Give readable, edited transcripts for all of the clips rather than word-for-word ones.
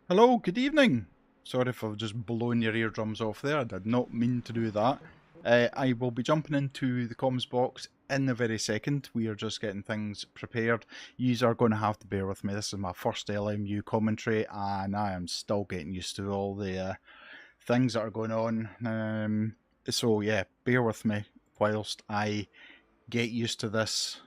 Hello, good evening. Sorry if I've just blown your eardrums off there. I did not mean to do that. I will be jumping into the comms box in a very second. We are just getting things prepared. You are going to have to bear with me. This is my first LMU commentary, and I am still getting used to all the things that are going on. So yeah, bear with me whilst I get used to this.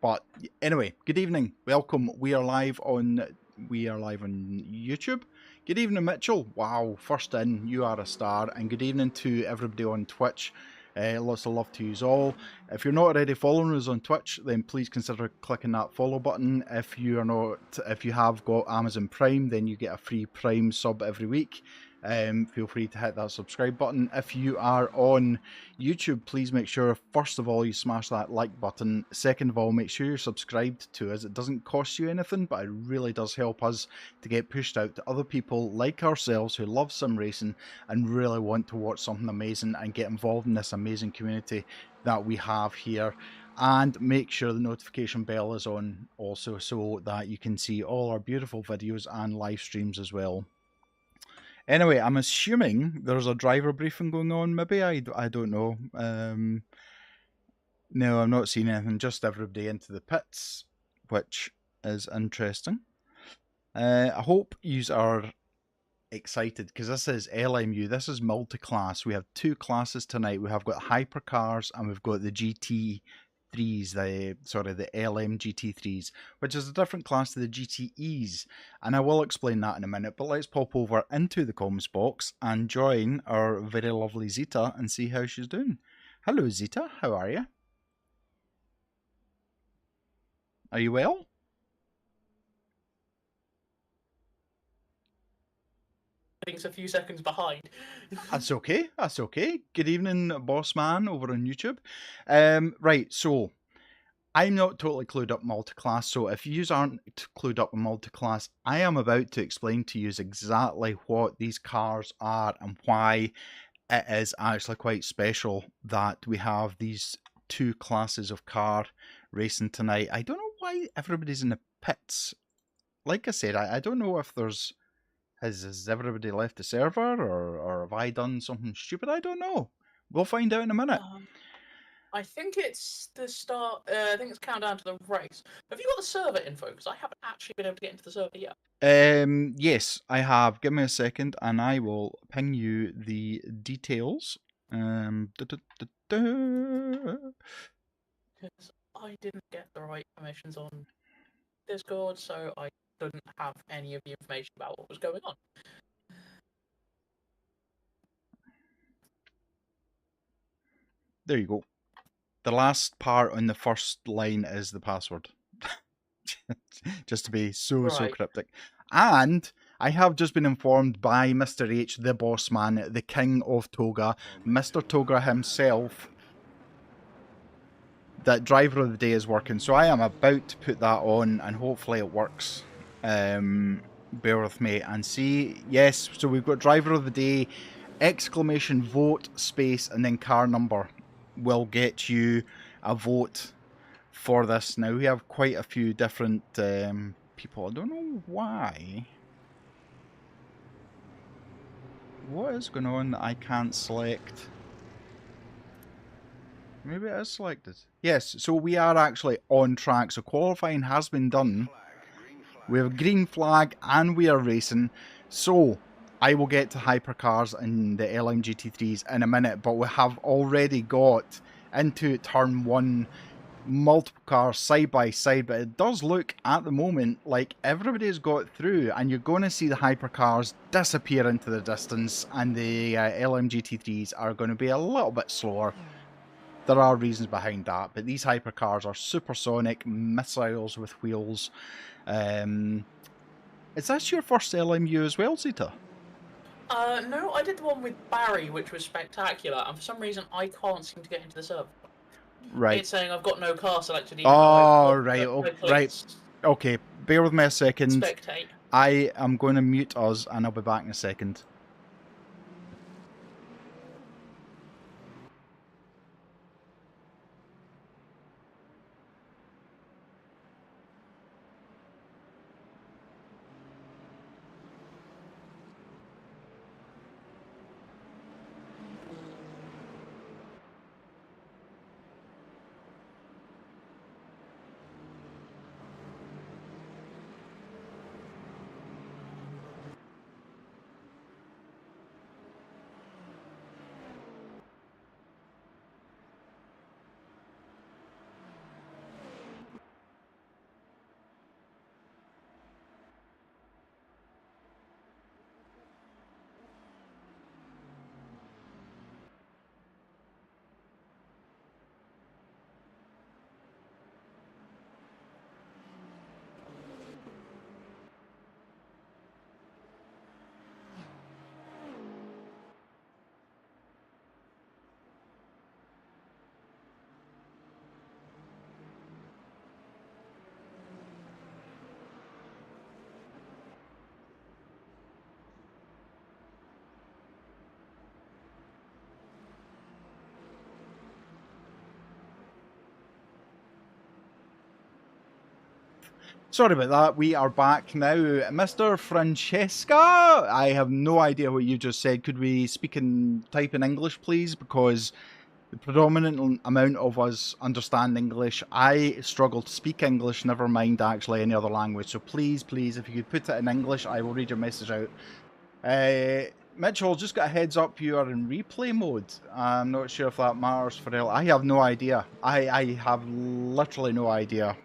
But anyway, good evening. Welcome. We are live on YouTube. Good evening, Mitchell. Wow, first in, you are a star. And good evening to everybody on Twitch. Lots of love to you all. If you're not already following us on Twitch, then please consider clicking that follow button. If you have got Amazon Prime, then you get a free Prime sub every week. Feel free to hit that subscribe button. If you are on YouTube, please make sure, first of all, you smash that like button. Second of all, make sure you're subscribed to us. It doesn't cost you anything, but it really does help us to get pushed out to other people like ourselves who love sim racing and really want to watch something amazing and get involved in this amazing community that we have here. And make sure the notification bell is on also so that you can see all our beautiful videos and live streams as well. Anyway, I'm assuming there's a driver briefing going on, maybe? I don't know. No, I'm not seeing anything, just everybody into the pits, which is interesting. I hope yous are excited, because this is LMU, this is multi-class. We have two classes tonight. We have got hypercars and we've got the GT3s, the LM GT3s, which is a different class to the GTEs, and I will explain that in a minute, but let's pop over into the comms box and join our very lovely Zita and see how she's doing. Hello Zita, how are you? Are you well? Things a few seconds behind. That's okay. That's okay. Good evening, boss man over on YouTube. Right, so I'm not totally clued up multiclass, so if you aren't clued up in multiclass, I am about to explain to you exactly what these cars are and why it is actually quite special that we have these two classes of car racing tonight. I don't know why everybody's in the pits. Like I said, I don't know if there's... Has everybody left the server, or have I done something stupid? I don't know. We'll find out in a minute. I think it's the start. I think it's countdown to the race. Have you got the server info? Because I haven't actually been able to get into the server yet. Yes, I have. Give me a second, and I will ping you the details. Because I didn't get the right permissions on Discord, so I couldn't have any of the information about what was going on. There you go. The last part on the first line is the password. Just to be so cryptic. And I have just been informed by Mr. H, the boss man, the king of Toga, Mr. Toga himself, that driver of the day is working. So I am about to put that on, and hopefully it works. Bear with me and see. Yes, so we've got driver of the day, exclamation vote, space, and then car number will get you a vote for this. Now, we have quite a few different people. I don't know why. What is going on that I can't select? Maybe it is selected. Yes, so we are actually on track. So qualifying has been done. We have a green flag and we are racing. So I will get to hypercars and the LMGT3s in a minute, but we have already got into turn one multiple cars side by side, but it does look at the moment like everybody's got through, and you're going to see the hypercars disappear into the distance, and the LMGT3s are going to be a little bit slower. There are reasons behind that, but these hypercars are supersonic missiles with wheels. Is that your first LMU as well, Zita? No, I did the one with Barry, which was spectacular, and for some reason I can't seem to get into the server. Right. It's saying I've got no car selected. Oh, right. Okay, bear with me a second. Spectate. I am going to mute us, and I'll be back in a second. Sorry about that. We are back now. Mr. Francesca, I have no idea what you just said. Could we type in English, please? Because the predominant amount of us understand English. I struggle to speak English, never mind actually any other language. So please, if you could put it in English, I will read your message out. Mitchell, just got a heads up, you are in replay mode. I'm not sure if that matters for I have no idea. I have literally no idea.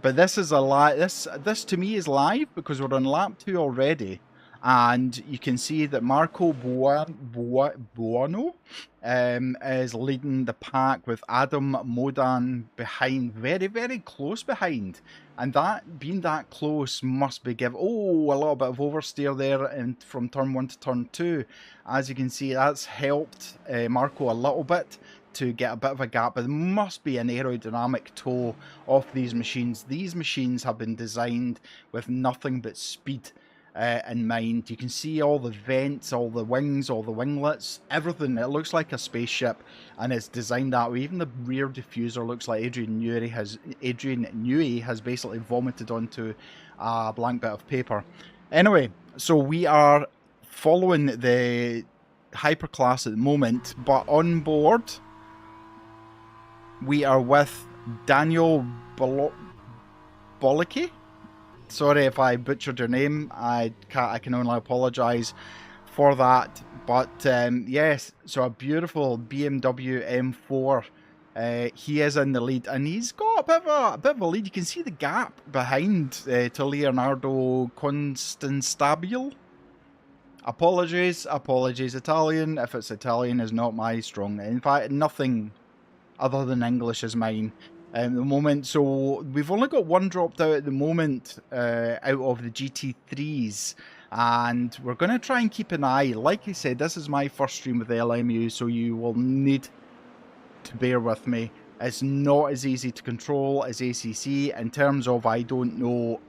But this is a this to me is live because we're on lap 2 already, and you can see that Marco Buono is leading the pack with Adam Modan behind, very close behind, and that being that close must be a little bit of oversteer there from turn 1 to turn 2. As you can see, that's helped Marco a little bit to get a bit of a gap, but there must be an aerodynamic toe of these machines. These machines have been designed with nothing but speed in mind. You can see all the vents, all the wings, all the winglets, everything. It looks like a spaceship, and it's designed that way. Even the rear diffuser looks like Adrian Newey has basically vomited onto a blank bit of paper. Anyway, so we are following the hyperclass at the moment, but on board we are with Daniel Bollicki. Sorry if I butchered your name. I can only apologise for that. But yes, so a beautiful BMW M4. He is in the lead, and he's got a bit of a lead. You can see the gap behind to Leonardo Constantabile. Apologies. Italian, if it's Italian, is not my strong. In fact, nothing other than English is mine at the moment. So we've only got one dropped out at the moment out of the GT3s, and we're going to try and keep an eye. Like I said, this is my first stream with LMU, so you will need to bear with me. It's not as easy to control as ACC in terms of I don't know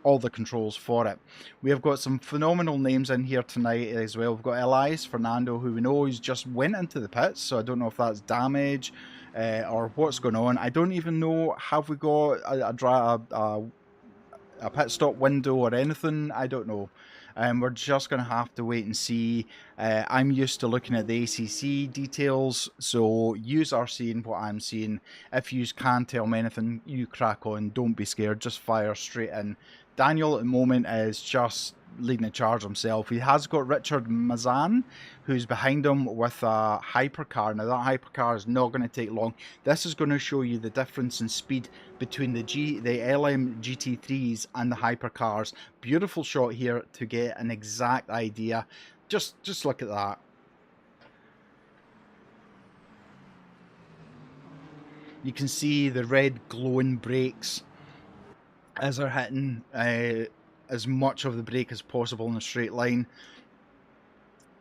all the controls for it. We have got some phenomenal names in here tonight as well. We've got Elias Fernando, who we know he's just went into the pits, so I don't know if that's damage or what's going on. I don't even know, have we got a pit stop window or anything? I don't know. We're just going to have to wait and see. I'm used to looking at the ACC details, so yous are seeing what I'm seeing. If yous can't tell me anything, you crack on. Don't be scared. Just fire straight in. Daniel at the moment is just leading the charge himself. He has got Richard Mazan, who's behind him with a hypercar. Now that hypercar is not going to take long. This is going to show you the difference in speed between the LM GT3s and the hypercars. Beautiful shot here to get an exact idea. Just look at that. You can see the red glowing brakes as they're hitting as much of the brake as possible in a straight line.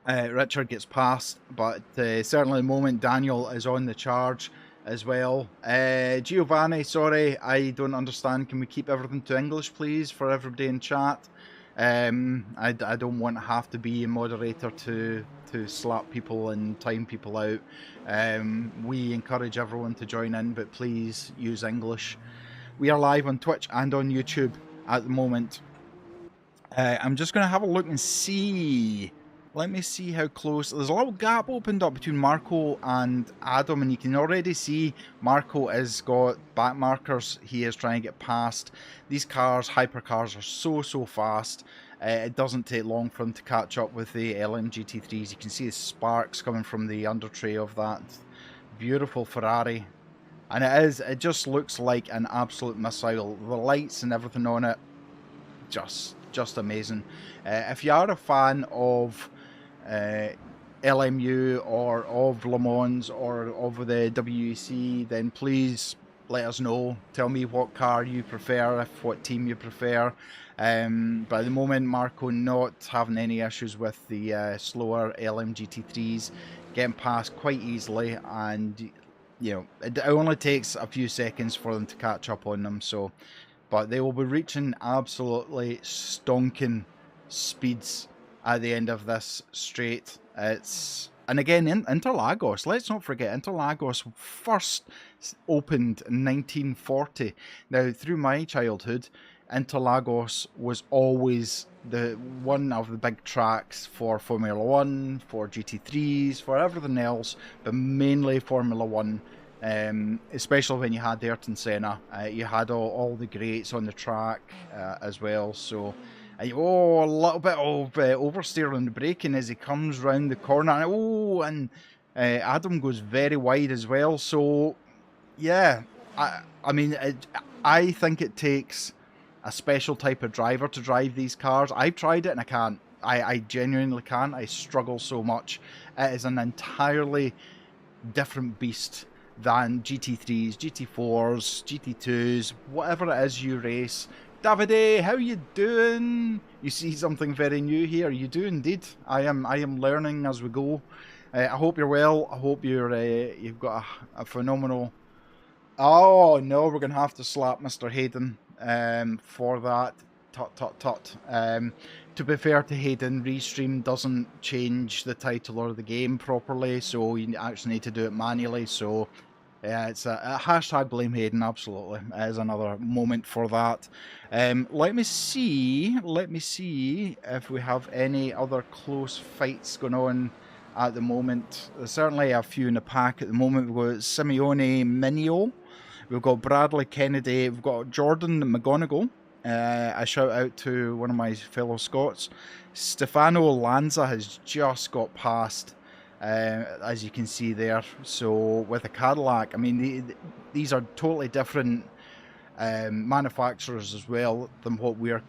Richard gets past, but certainly at the moment Daniel is on the charge as well. Giovanni, sorry, I don't understand. Can we keep everything to English, please, for everybody in chat? I don't want to have to be a moderator to slap people and time people out. We encourage everyone to join in, but please use English. We are live on Twitch and on YouTube at the moment. I'm just going to have a look and see. Let me see how close. There's a little gap opened up between Marco and Adam, and you can already see Marco has got back markers. He is trying to get past. These cars, hypercars, are so fast. It doesn't take long for them to catch up with the LMGT3s. You can see the sparks coming from the undertray of that beautiful Ferrari. And it just looks like an absolute missile. The lights and everything on it, just amazing. If you are a fan of LMU or of Le Mans or of the WEC, then please let us know. Tell me what car you prefer, what team you prefer. But at the moment, Marco not having any issues with the slower LMGT3s, getting past quite easily, and you know, it only takes a few seconds for them to catch up on them. So, but they will be reaching absolutely stonking speeds at the end of this straight. It's And again, Interlagos, let's not forget, Interlagos first opened in 1940. Now, through my childhood, Interlagos was always the one of the big tracks for Formula One, for GT3s, for everything else, but mainly Formula One. Especially when you had Ayrton Senna, you had all the greats on the track as well. So, a little bit of oversteer on the braking as he comes round the corner. And Adam goes very wide as well. So, yeah, I mean, I think it takes a special type of driver to drive these cars. I've tried it and I can't. I genuinely can't. I struggle so much. It is an entirely different beast than GT3s, GT4s, GT2s, whatever it is you race. Davide, how you doing? You see something very new here. You do indeed. I am learning as we go. I hope you're well. I hope you've got a phenomenal... Oh no, we're gonna have to slap Mr. Hayden for that. Tut. To be fair to Hayden, Restream doesn't change the title or the game properly, so you actually need to do it manually. So yeah, it's a hashtag blame Hayden. Absolutely, it is another moment for that. Let me see if we have any other close fights going on at the moment. There's certainly a few in the pack at the moment. We've got Simeone Minio, we've got Bradley Kennedy, we've got Jordan McGonigal. A shout out to one of my fellow Scots. Stefano Lanza has just got past, as you can see there. So with a Cadillac, I mean, these are totally different manufacturers as well than what we're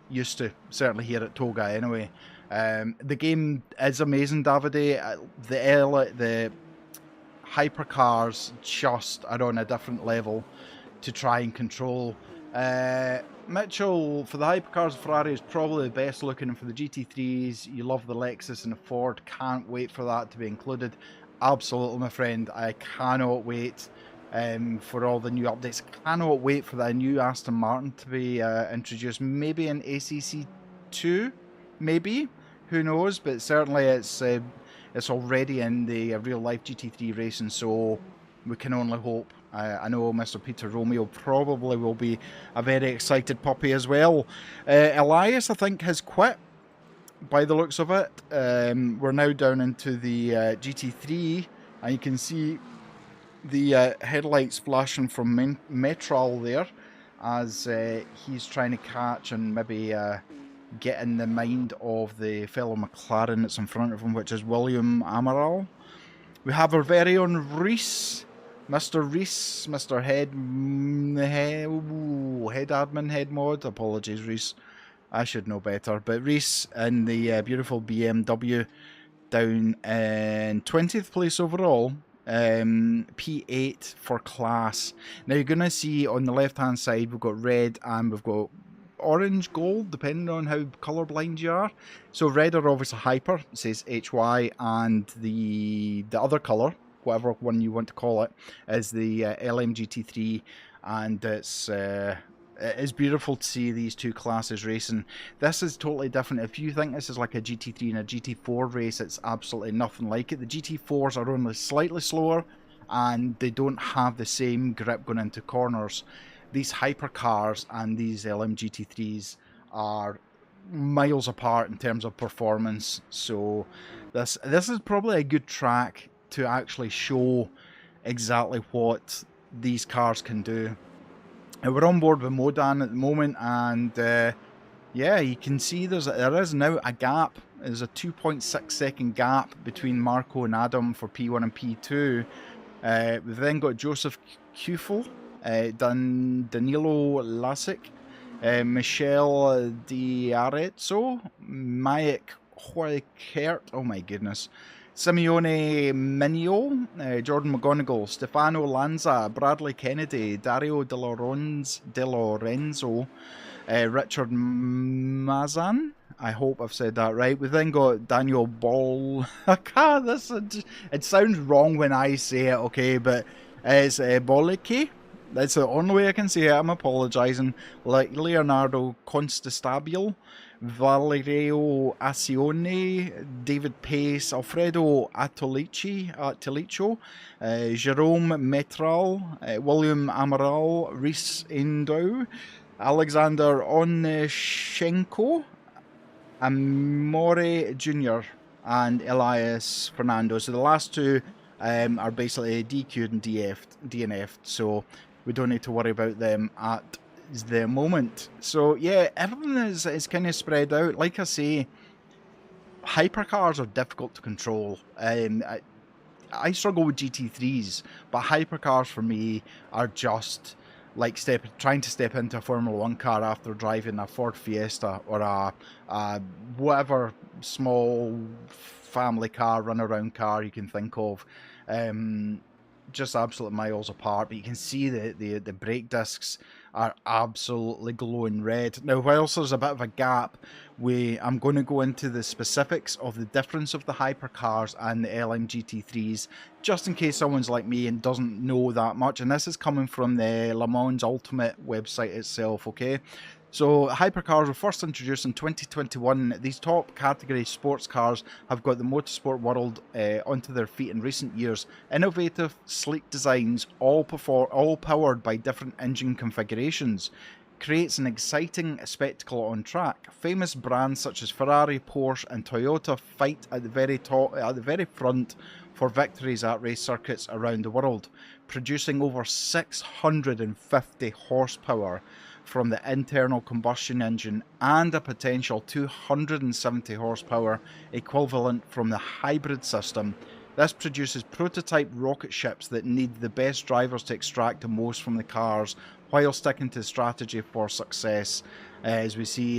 used to, certainly here at Toga anyway. The game is amazing, Davide. The hypercars just are on a different level to try and control. Mitchell, for the hypercars, Ferrari is probably the best looking. For the GT3s, you love the Lexus and the Ford. Can't wait for that to be included. Absolutely, my friend. I cannot wait for all the new updates. Cannot wait for that new Aston Martin to be introduced. Maybe an ACC2, maybe. Who knows? But certainly it's already in the real life GT3 racing, so we can only hope. I know Mr. Peter Romeo probably will be a very excited puppy as well. Elias, I think, has quit by the looks of it. We're now down into the GT3, and you can see the headlights flashing from Metral there as he's trying to catch and maybe get in the mind of the fellow McLaren that's in front of him, which is William Amaral. We have our very own Reese. Mr. Reese, Mr. Head Admin, Head Mod. Apologies, Reese. I should know better. But Reese in the beautiful BMW down in 20th place overall. P8 for class. Now you're going to see on the left hand side we've got red and we've got orange, gold, depending on how colourblind you are. So red are obviously hyper, it says HY, and the other colour, whatever one you want to call it, is the LMGT3, and it is beautiful to see these two classes racing. This is totally different. If you think this is like a GT3 and a GT4 race, it's absolutely nothing like it. The GT4s are only slightly slower, and they don't have the same grip going into corners. These hypercars and these LMGT3s are miles apart in terms of performance. So this is probably a good track to actually show exactly what these cars can do. And we're on board with Modan at the moment, and yeah, you can see there is now a gap. There's a 2.6 second gap between Marco and Adam for P1 and P2. We've then got Joseph Kufel, Danilo Lasic, Michelle D'Arezzo, Mayak Hoykert, oh my goodness, Simeone Minio, Jordan McGonigal, Stefano Lanza, Bradley Kennedy, Dario De Lorenzo, Richard Mazan. I hope I've said that right. We've then got Daniel Ball. It sounds wrong when I say it, okay, but it's Boliki. That's the only way I can say it. I'm apologising. Like Leonardo Constastabile, Valerio Acione, David Pace, Alfredo Atolicho, Jerome Metral, William Amaral, Reese Endau, Alexander Oneshenko, Amore Jr. and Elias Fernando. So the last two are basically DQ'd and DNF'd, so we don't need to worry about them at the moment. So yeah, everything is kind of spread out. Like I say, hypercars are difficult to control. I struggle with GT3s, but hypercars for me are just like trying to step into a Formula One car after driving a Ford Fiesta or a whatever small family car, runaround car you can think of. Just absolute miles apart, but you can see the brake discs are absolutely glowing red. Now, whilst there's a bit of a gap, I'm going to go into the specifics of the difference of the hypercars and the LMGT3s, just in case someone's like me and doesn't know that much. And this is coming from the Le Mans Ultimate website itself, okay? So hypercars were first introduced in 2021. These top category sports cars have got the motorsport world onto their feet in recent years. Innovative, sleek designs, all powered by different engine configurations, creates an exciting spectacle on track. Famous brands such as Ferrari, Porsche, and Toyota fight at the very front for victories at race circuits around the world, producing over 650 horsepower from the internal combustion engine and a potential 270 horsepower equivalent from the hybrid system. This produces prototype rocket ships that need the best drivers to extract the most from the cars while sticking to strategy for success. As we see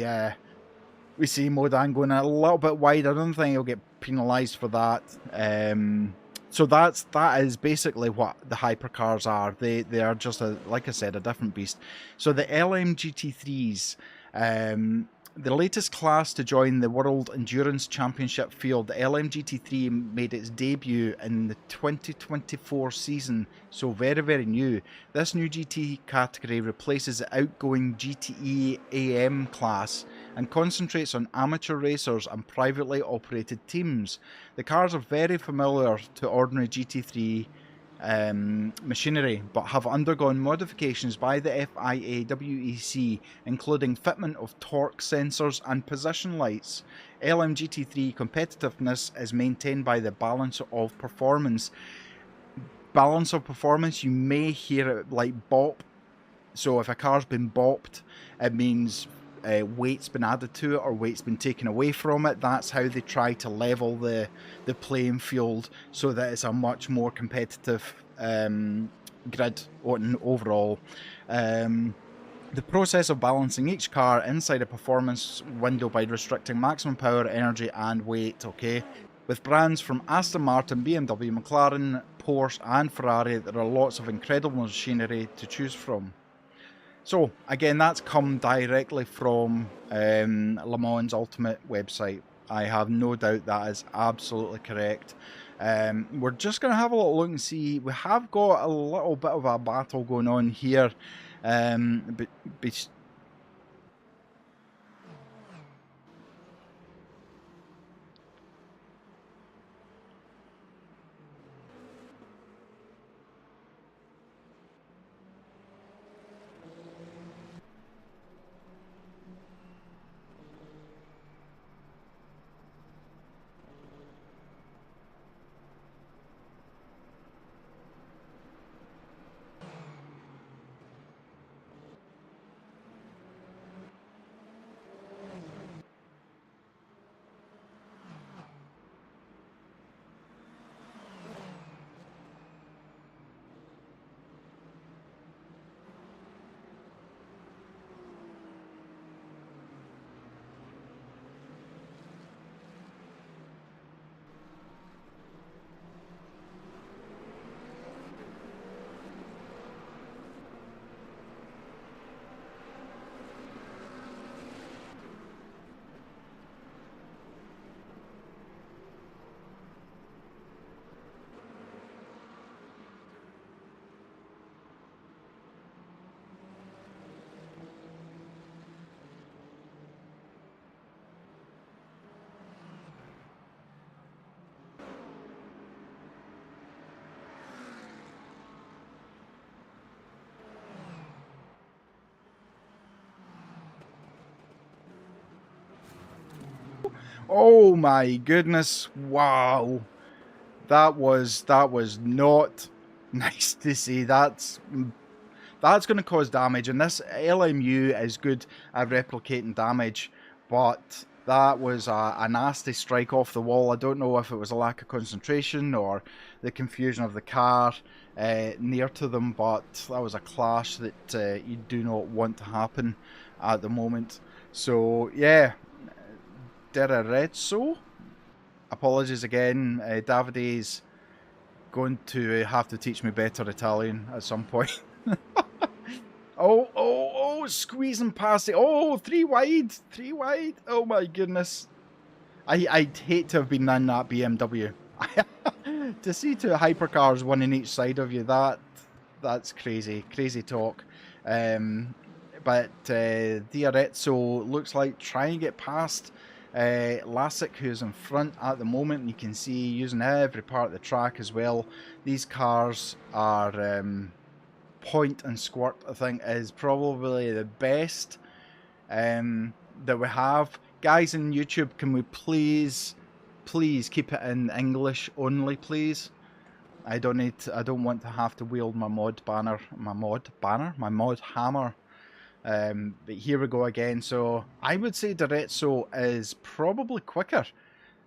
Modan going a little bit wide. I don't think he'll get penalised for that. So that is basically what the hypercars are. They are just like I said, a different beast. So the LMGT3s, the latest class to join the World Endurance Championship field, the LMGT3 made its debut in the 2024 season, so very, very new. This new GT category replaces the outgoing GTE AM class and concentrates on amateur racers and privately operated teams. The cars are very familiar to ordinary GT3 machinery, but have undergone modifications by the FIA WEC, including fitment of torque sensors and position lights. LMGT3 competitiveness is maintained by the balance of performance. Balance of performance, you may hear it like bop. So if a car's been bopped, it means weight's been added to it or weight's been taken away from it. That's how they try to level the playing field so that it's a much more competitive grid overall. The process of balancing each car inside a performance window by restricting maximum power, energy and weight, okay? With brands from Aston Martin, BMW, McLaren, Porsche and Ferrari, there are lots of incredible machinery to choose from. So, again, that's come directly from Le Mans Ultimate website. I have no doubt that is absolutely correct. We're just going to have a little look and see. We have got a little bit of a battle going on here. But Oh my goodness! Wow, that was not nice to see. That's going to cause damage, and this LMU is good at replicating damage, but that was a nasty strike off the wall. I don't know if it was a lack of concentration or the confusion of the car near to them, but that was a clash that you do not want to happen at the moment. So yeah, Derarezzo. Apologies again. Davide's going to have to teach me better Italian at some point. Oh, squeezing past it. Oh, three wide. Oh my goodness. I'd hate to have been in that BMW. To see two hypercars, one in each side of you, that's crazy talk. But Diarezzo looks like trying to get past Lasik, who's in front at the moment. And you can see using every part of the track as well. These cars are point and squirt, I think, is probably the best that we have. Guys in YouTube, can we please keep it in English only, please? I don't want to have to wield my mod hammer. But here we go again. So I would say Derezzo is probably quicker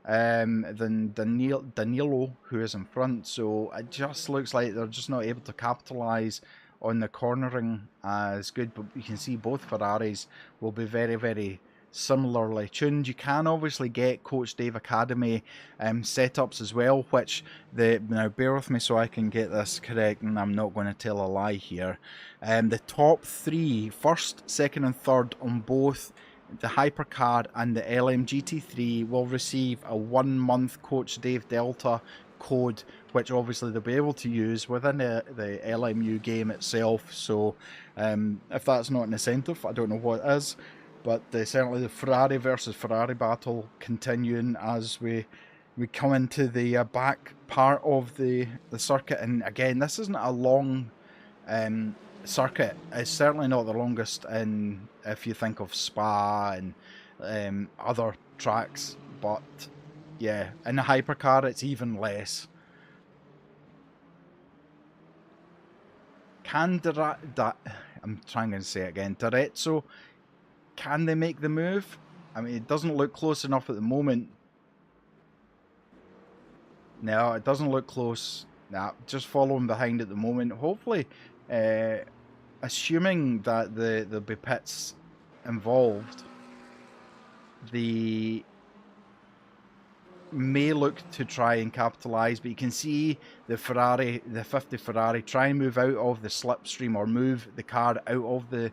than Danilo, who is in front. So it just looks like they're just not able to capitalise on the cornering as good. But you can see both Ferraris will be very, very similarly tuned. You can obviously get Coach Dave Academy setups as well, which now bear with me so I can get this correct, and I'm not going to tell a lie here. The top three, first, second and third on both the Hypercar and the LMGT3 will receive a 1 month Coach Dave Delta code, which obviously they'll be able to use within the LMU game itself. So if that's not an incentive, I don't know what is. But certainly the Ferrari versus Ferrari battle continuing as we come into the back part of the circuit. And again, this isn't a long circuit. It's certainly not the longest if you think of Spa and other tracks. But yeah, in the hypercar, it's even less. I'm trying to say it again. Derezzo, can they make the move? I mean, it doesn't look close enough at the moment. No, it doesn't look close. Nah, just following behind at the moment. Hopefully, assuming that there'll be pits involved, they may look to try and capitalise, but you can see the 50 Ferrari, try and move out of the slipstream or move the car out of the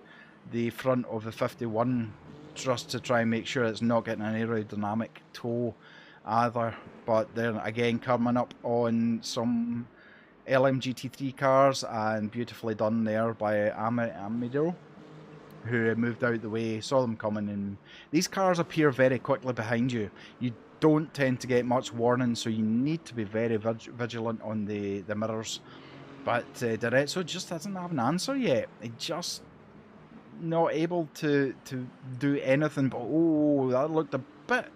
front of the 51 just to try and make sure it's not getting an aerodynamic tow either. But then again, coming up on some LMGT3 cars, and beautifully done there by Amidiro, who moved out the way, saw them coming, and these cars appear very quickly behind you. You don't tend to get much warning, so you need to be very vigilant on the mirrors. But Derezzo just doesn't have an answer yet. He just not able to do anything. But oh, that looked a bit...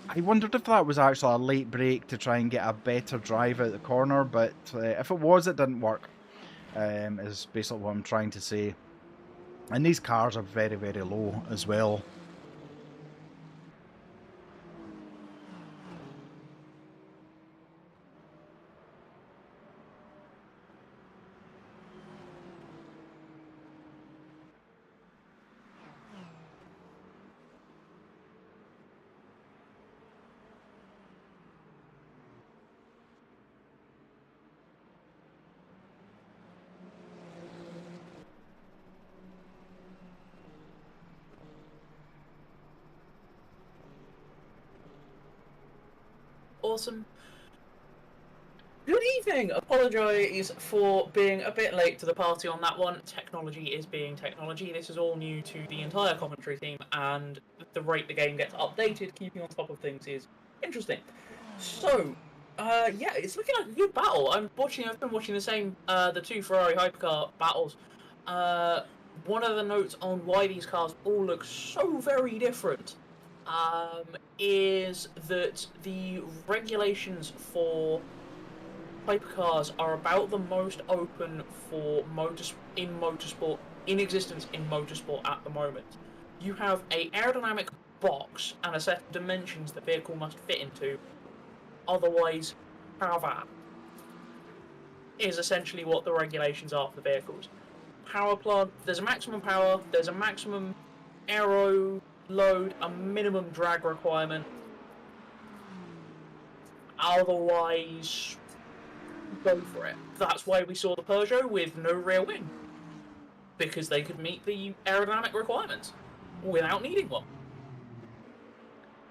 I wondered if that was actually a late break to try and get a better drive out the corner, but if it was, it didn't work, is basically what I'm trying to say. And these cars are very, very low as well. Awesome. Good evening. Apologise for being a bit late to the party on that one. Technology is being technology. This is all new to the entire commentary team, and the rate the game gets updated, keeping on top of things is interesting. So, yeah, it's looking like a good battle. I've been watching the two Ferrari hypercar battles. One of the notes on why these cars all look so very different is that the regulations for hypercars are about the most open for motorsport in existence in motorsport at the moment. You have a aerodynamic box and a set of dimensions the vehicle must fit into. Otherwise, power is essentially what the regulations are for the vehicles. Power plant, there's a maximum power, there's a maximum aero load, a minimum drag requirement. Otherwise, go for it. That's why we saw the Peugeot with no rear wing, because they could meet the aerodynamic requirements without needing one.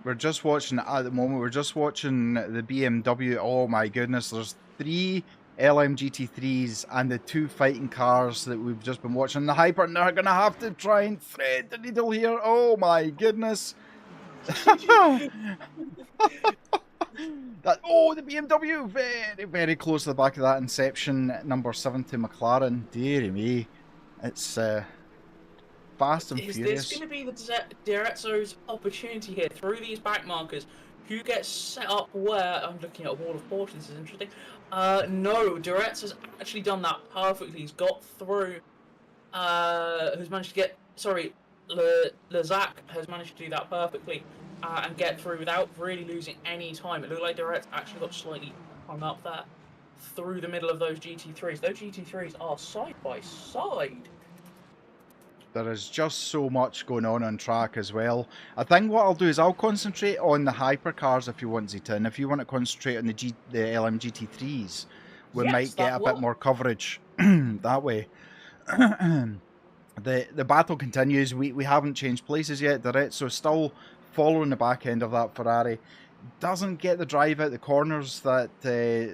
We're just watching, at the moment, we're just watching the BMW. Oh my goodness, there's 3 LMGT3s and the 2 fighting cars that we've just been watching. The Hyper, and they're going to have to try and thread the needle here. Oh my goodness. The BMW, very, very close to the back of that Inception, number 70 McLaren. Dear me. It's fast and Is furious. this going to be the Diretzo's opportunity here through these back markers? Who gets set up where? I'm looking at a wall of Porsche. This is interesting. No, Diretzo's actually done that perfectly. He's got through. Who's managed to get? Sorry, Lazac has managed to do that perfectly and get through without really losing any time. It looked like Diretz actually got slightly hung up there through the middle of those GT3s. Those GT3s are side by side. There is just so much going on track as well. I think what I'll do is I'll concentrate on the hypercars if you want, Zeta, and if you want to concentrate on the LMGT3s, we might get a bit more coverage that way. The battle continues. We haven't changed places yet. Diretzo still following the back end of that Ferrari. Doesn't get the drive out the corners that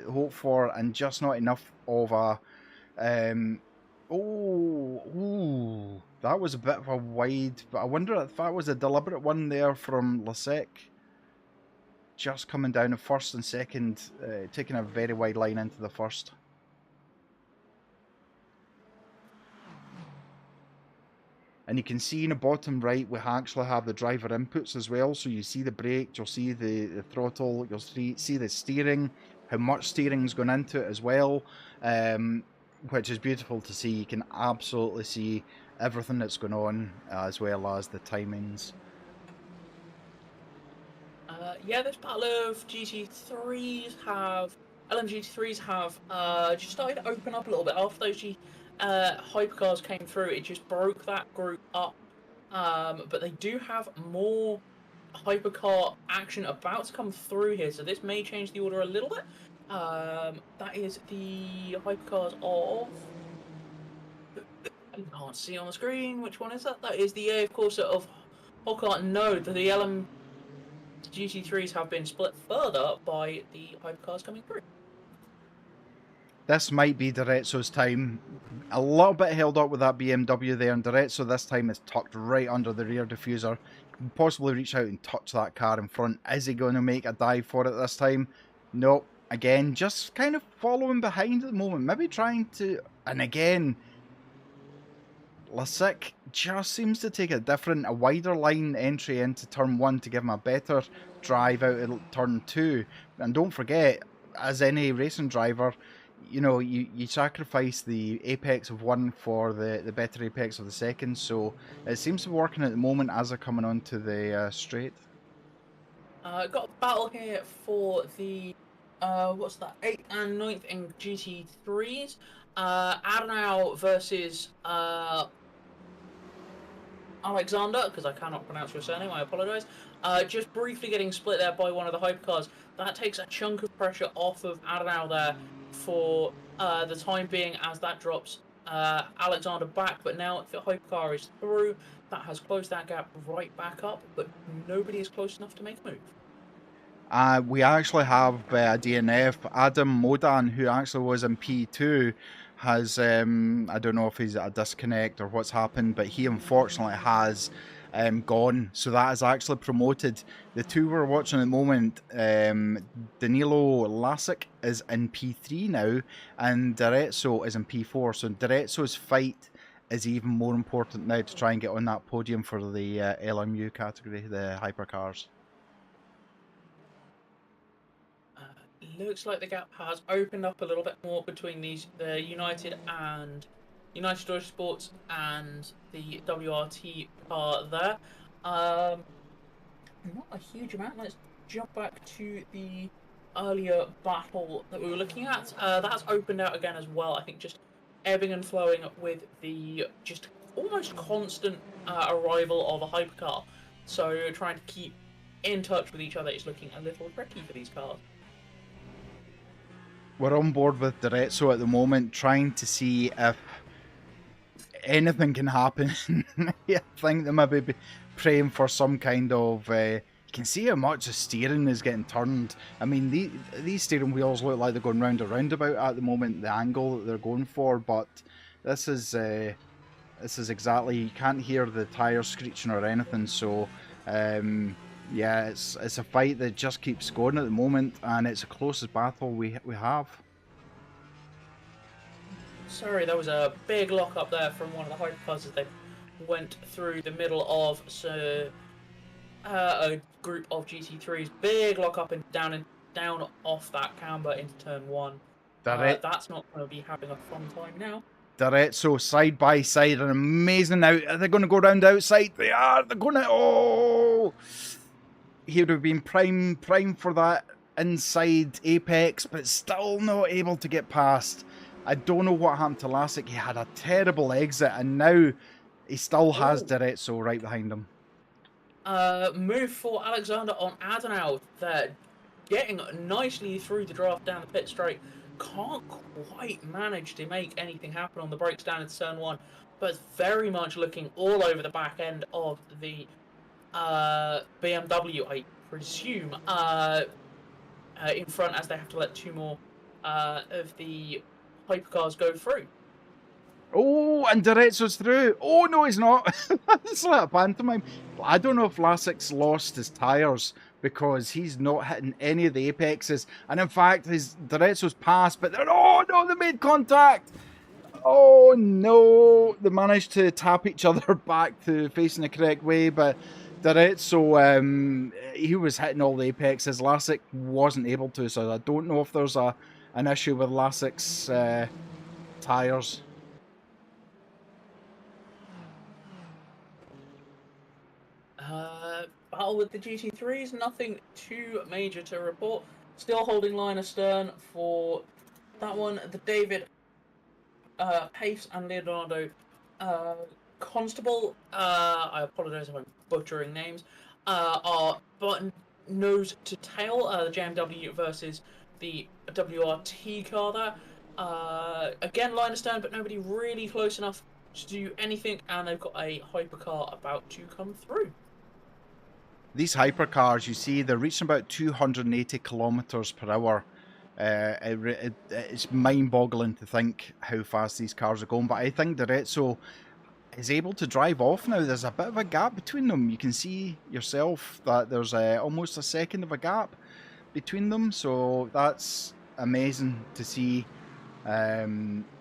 hoped for, and just not enough of a... that was a bit of a wide, but I wonder if that was a deliberate one there from Lasek. Just coming down the first and second, taking a very wide line into the first. And you can see in the bottom right, we actually have the driver inputs as well. So you see the brake, you'll see the throttle, you'll see the steering, how much steering's gone into it as well. Which is beautiful to see. You can absolutely see everything that's going on, as well as the timings. Yeah, this battle of LMGT3s have just started to open up a little bit after those hypercars came through. It just broke that group up, but they do have more hypercar action about to come through here, so this may change the order a little bit. That is the hypercars of... I can't see on the screen. Which one is that? That is the of course, of Hockhart. No, the LMGT3s have been split further by the hypercars coming through. This might be Diretzo's time. A little bit held up with that BMW there, and Diretzo this time is tucked right under the rear diffuser. Can possibly reach out and touch that car in front. Is he going to make a dive for it this time? Nope. Again, just kind of following behind at the moment. Maybe trying to... And again, Lasik just seems to take a wider line entry into turn 1 to give him a better drive out of turn 2. And don't forget, as any racing driver, you know, you sacrifice the apex of one for the better apex of the second. So it seems to be working at the moment as they're coming onto the straight. Got a battle here for the... what's that? 8th and 9th in GT3s. Adenau versus Alexander, because I cannot pronounce your surname, I apologise. Just briefly getting split there by one of the hypercars. That takes a chunk of pressure off of Adenau there for the time being, as that drops Alexander back. But now if the hypercar is through, that has closed that gap right back up, but nobody is close enough to make a move. We actually have a DNF. Adam Modan, who actually was in P2, has, I don't know if he's at a disconnect or what's happened, but he unfortunately has gone. So that is actually promoted. The two we're watching at the moment, Danilo Lasik is in P3 now, and Diretzo is in P4. So Diretzo's fight is even more important now to try and get on that podium for the LMU category, the hypercars. Looks like the gap has opened up a little bit more between the United Autosports and the WRT car there. Not a huge amount. Let's jump back to the earlier battle that we were looking at. That's opened out again as well. I think just ebbing and flowing with the just almost constant arrival of a hypercar. So trying to keep in touch with each other is looking a little tricky for these cars. We're on board with Direzzo at the moment, trying to see if anything can happen. I think they might be praying for some kind of... you can see how much the steering is getting turned. I mean, these steering wheels look like they're going round a roundabout at the moment, the angle that they're going for, but this is exactly... You can't hear the tyres screeching or anything, so... yeah, it's a fight that just keeps going at the moment, and it's the closest battle we have. Sorry, there was a big lock up there from one of the hypercars as they went through the middle of a group of GT3s. Big lock up and down off that camber into turn one. That's not going to be having a fun time now. Direzzo side by side, an amazing out. Are they going to go round outside? They are. They're going to. Oh, he would have been prime for that inside apex, but still not able to get past. I don't know what happened to Lassick. He had a terrible exit, and now he still has Direzzo right behind him. Move for Alexander on Adenau. They're getting nicely through the draft down the pit straight. Can't quite manage to make anything happen on the brakes down into turn one, but very much looking all over the back end of the BMW, I presume, in front, as they have to let two more of the hypercars go through. Oh, and Direzzo's through. Oh, no, he's not. It's like a pantomime. I don't know if Lassick's lost his tyres because he's not hitting any of the apexes. And in fact, his Direzzo's passed, but oh, no, they made contact. Oh, no. They managed to tap each other back to facing the correct way, but Direzzo, he was hitting all the apexes. Lassick wasn't able to, so I don't know if there's an issue with Lassick's tyres. Battle with the GT3s, nothing too major to report. Still holding line astern for that one. The David Pace and Leonardo Constable, I apologise if I'm butchering names, are button nose to tail, the JMW versus the WRT car there. Again, line astern, but nobody really close enough to do anything, and they've got a hypercar about to come through. These hypercars, you see, they're reaching about 280 kilometers per hour. It's mind-boggling to think how fast these cars are going, but I think Direzzo is able to drive off now. There's a bit of a gap between them. You can see yourself that there's almost a second of a gap between them, so that's amazing to see.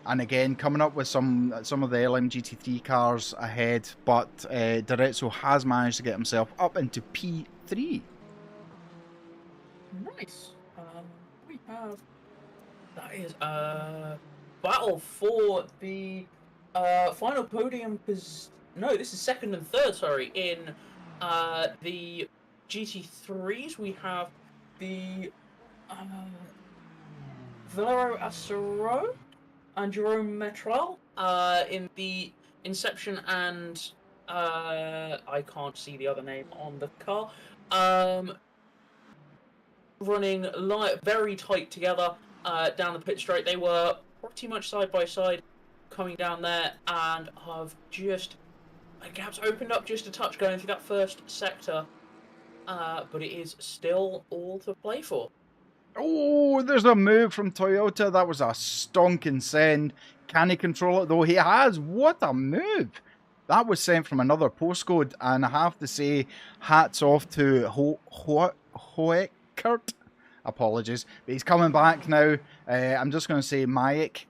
And again, coming up with some of the LMGT3 cars ahead, but Direzzo has managed to get himself up into P3. Nice. We have... That is a battle for the final podium. No, this is second and third, sorry. In the GT3s, we have the... Valero Acero and Jerome Metral in the Inception and I can't see the other name on the car. Running very tight together down the pit straight. They were pretty much side by side coming down there and have just... The gap's opened up just a touch going through that first sector, but it is still all to play for. Oh, there's a move from Toyota. That was a stonking send. Can he control it, though? He has. What a move. That was sent from another postcode, and I have to say, hats off to Hoekert. apologies. But he's coming back now. I'm just going to say Maik,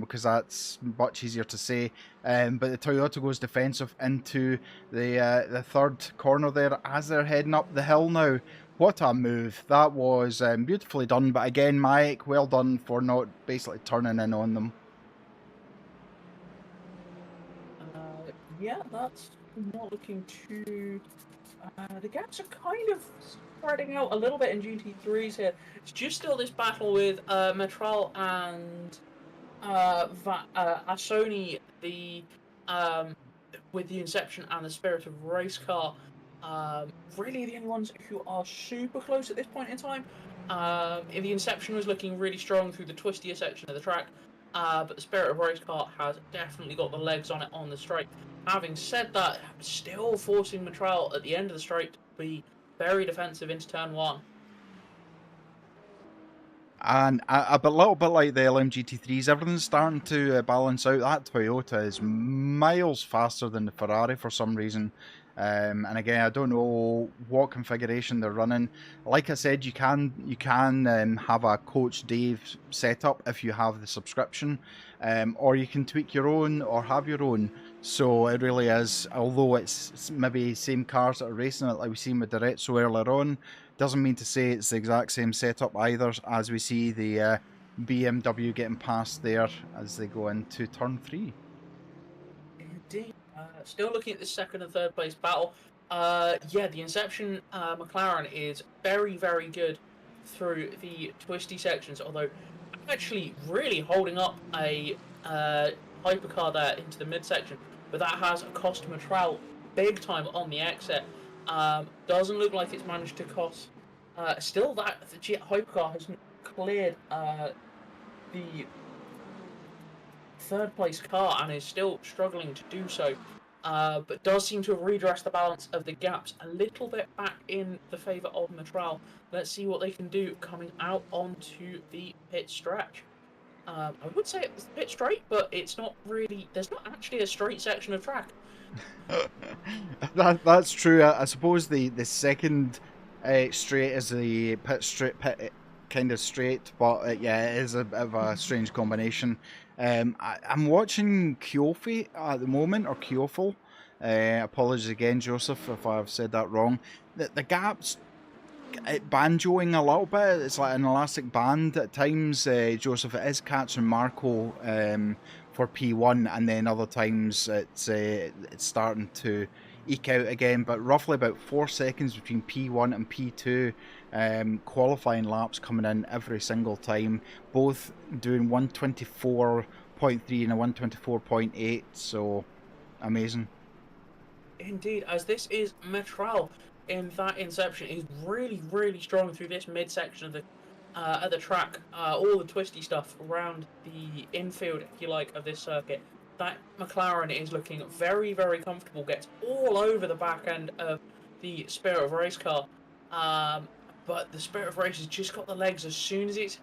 because that's much easier to say. But the Toyota goes defensive into the third corner there as they're heading up the hill now. What a move. That was beautifully done. But again, Maik, well done for not basically turning in on them. Yeah, that's not looking too... the gaps are kind of spreading out a little bit in GT3s here. It's just still this battle with Metral and Asoni, with the Inception and the Spirit of Race Car. Really the only ones who are super close at this point in time. The Inception was looking really strong through the twistier section of the track, but the Spirit of Race Car has definitely got the legs on it on the straight. Having said that, still forcing Metral at the end of the straight to be very defensive into turn 1. And a little bit like the LMGT3s, everything's starting to balance out. That Toyota is miles faster than the Ferrari for some reason. And again, I don't know what configuration they're running. Like I said, you can have a Coach Dave setup if you have the subscription, or you can tweak your own or have your own. So it really is, although it's maybe same cars that are racing it, like we've seen with Direzzo earlier on, doesn't mean to say it's the exact same setup either, as we see the BMW getting past there as they go into turn 3. Indeed. Still looking at the second and third place battle. Yeah, the Inception McLaren is very, very good through the twisty sections, although actually really holding up a hypercar there into the midsection, but that has cost Metral big time on the exit. Doesn't look like it's managed to cost. Still, that the hypercar has cleared the third place car and is still struggling to do so, but does seem to have redressed the balance of the gaps a little bit back in the favour of Metral. Let's see what they can do coming out onto the pit stretch. I would say it's the pit straight, but it's not really. There's not actually a straight section of track. That's true. I suppose the second straight is the pit kind of straight, but yeah, it is a bit of a strange combination. I'm watching Kyofi at the moment, or Kyofel. Apologies again, Joseph, if I've said that wrong. The gaps banjoing a little bit. It's like an elastic band at times. Joseph, it is catching Marco for P1, and then other times it's starting to eke out again. But roughly about 4 seconds between P1 and P2. Qualifying laps coming in every single time, both doing 124.3 and a 124.8, so amazing. Indeed, as this is Metral in that Inception is really, really strong through this midsection of the track, all the twisty stuff around the infield, if you like, of this circuit. That McLaren is looking very, very comfortable, gets all over the back end of the Spirit of Race car. But the Spirit of Race has just got the legs as soon as it's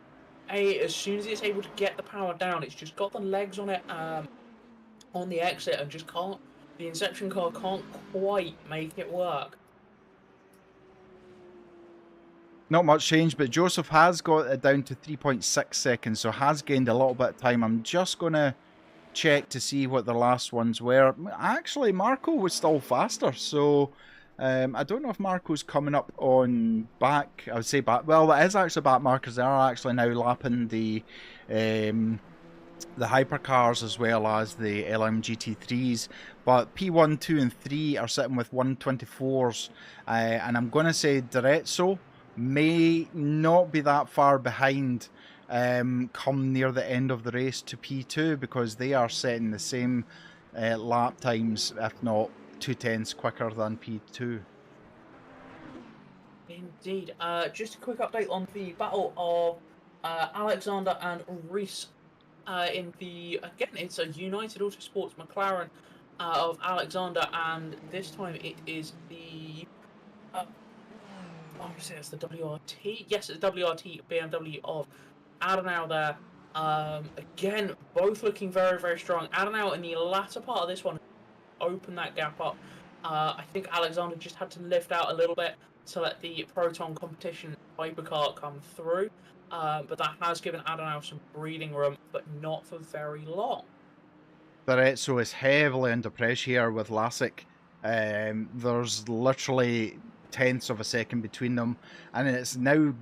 able to get the power down. It's just got the legs on it on the exit, and just can't. The Inception car can't quite make it work. Not much change, but Joseph has got it down to 3.6 seconds, so has gained a little bit of time. I'm just going to check to see what the last ones were. Actually, Marco was still faster, so I don't know if Marco's coming up on back. I would say back. Well, it is actually back markers. They are actually now lapping the hypercars as well as the LMGT3s. But P1, 2 and 3 are sitting with 124s. And I'm going to say Direzzo may not be that far behind come near the end of the race to P2, because they are setting the same lap times, if not 2/10 quicker than P2. Indeed. Just a quick update on the battle of Alexander and Reese in the, again, it's a United Autosports McLaren of Alexander, and this time it is the it's the WRT. Yes, it's the WRT BMW of Adenau there. Again, both looking very, very strong. Adenau in the latter part of this one opened that gap up. I think Alexander just had to lift out a little bit to let the Proton competition hypercar come through. But that has given Adenau some breathing room, but not for very long. Barretso is heavily under pressure here with Lasik. There's literally tenths of a second between them, and it's now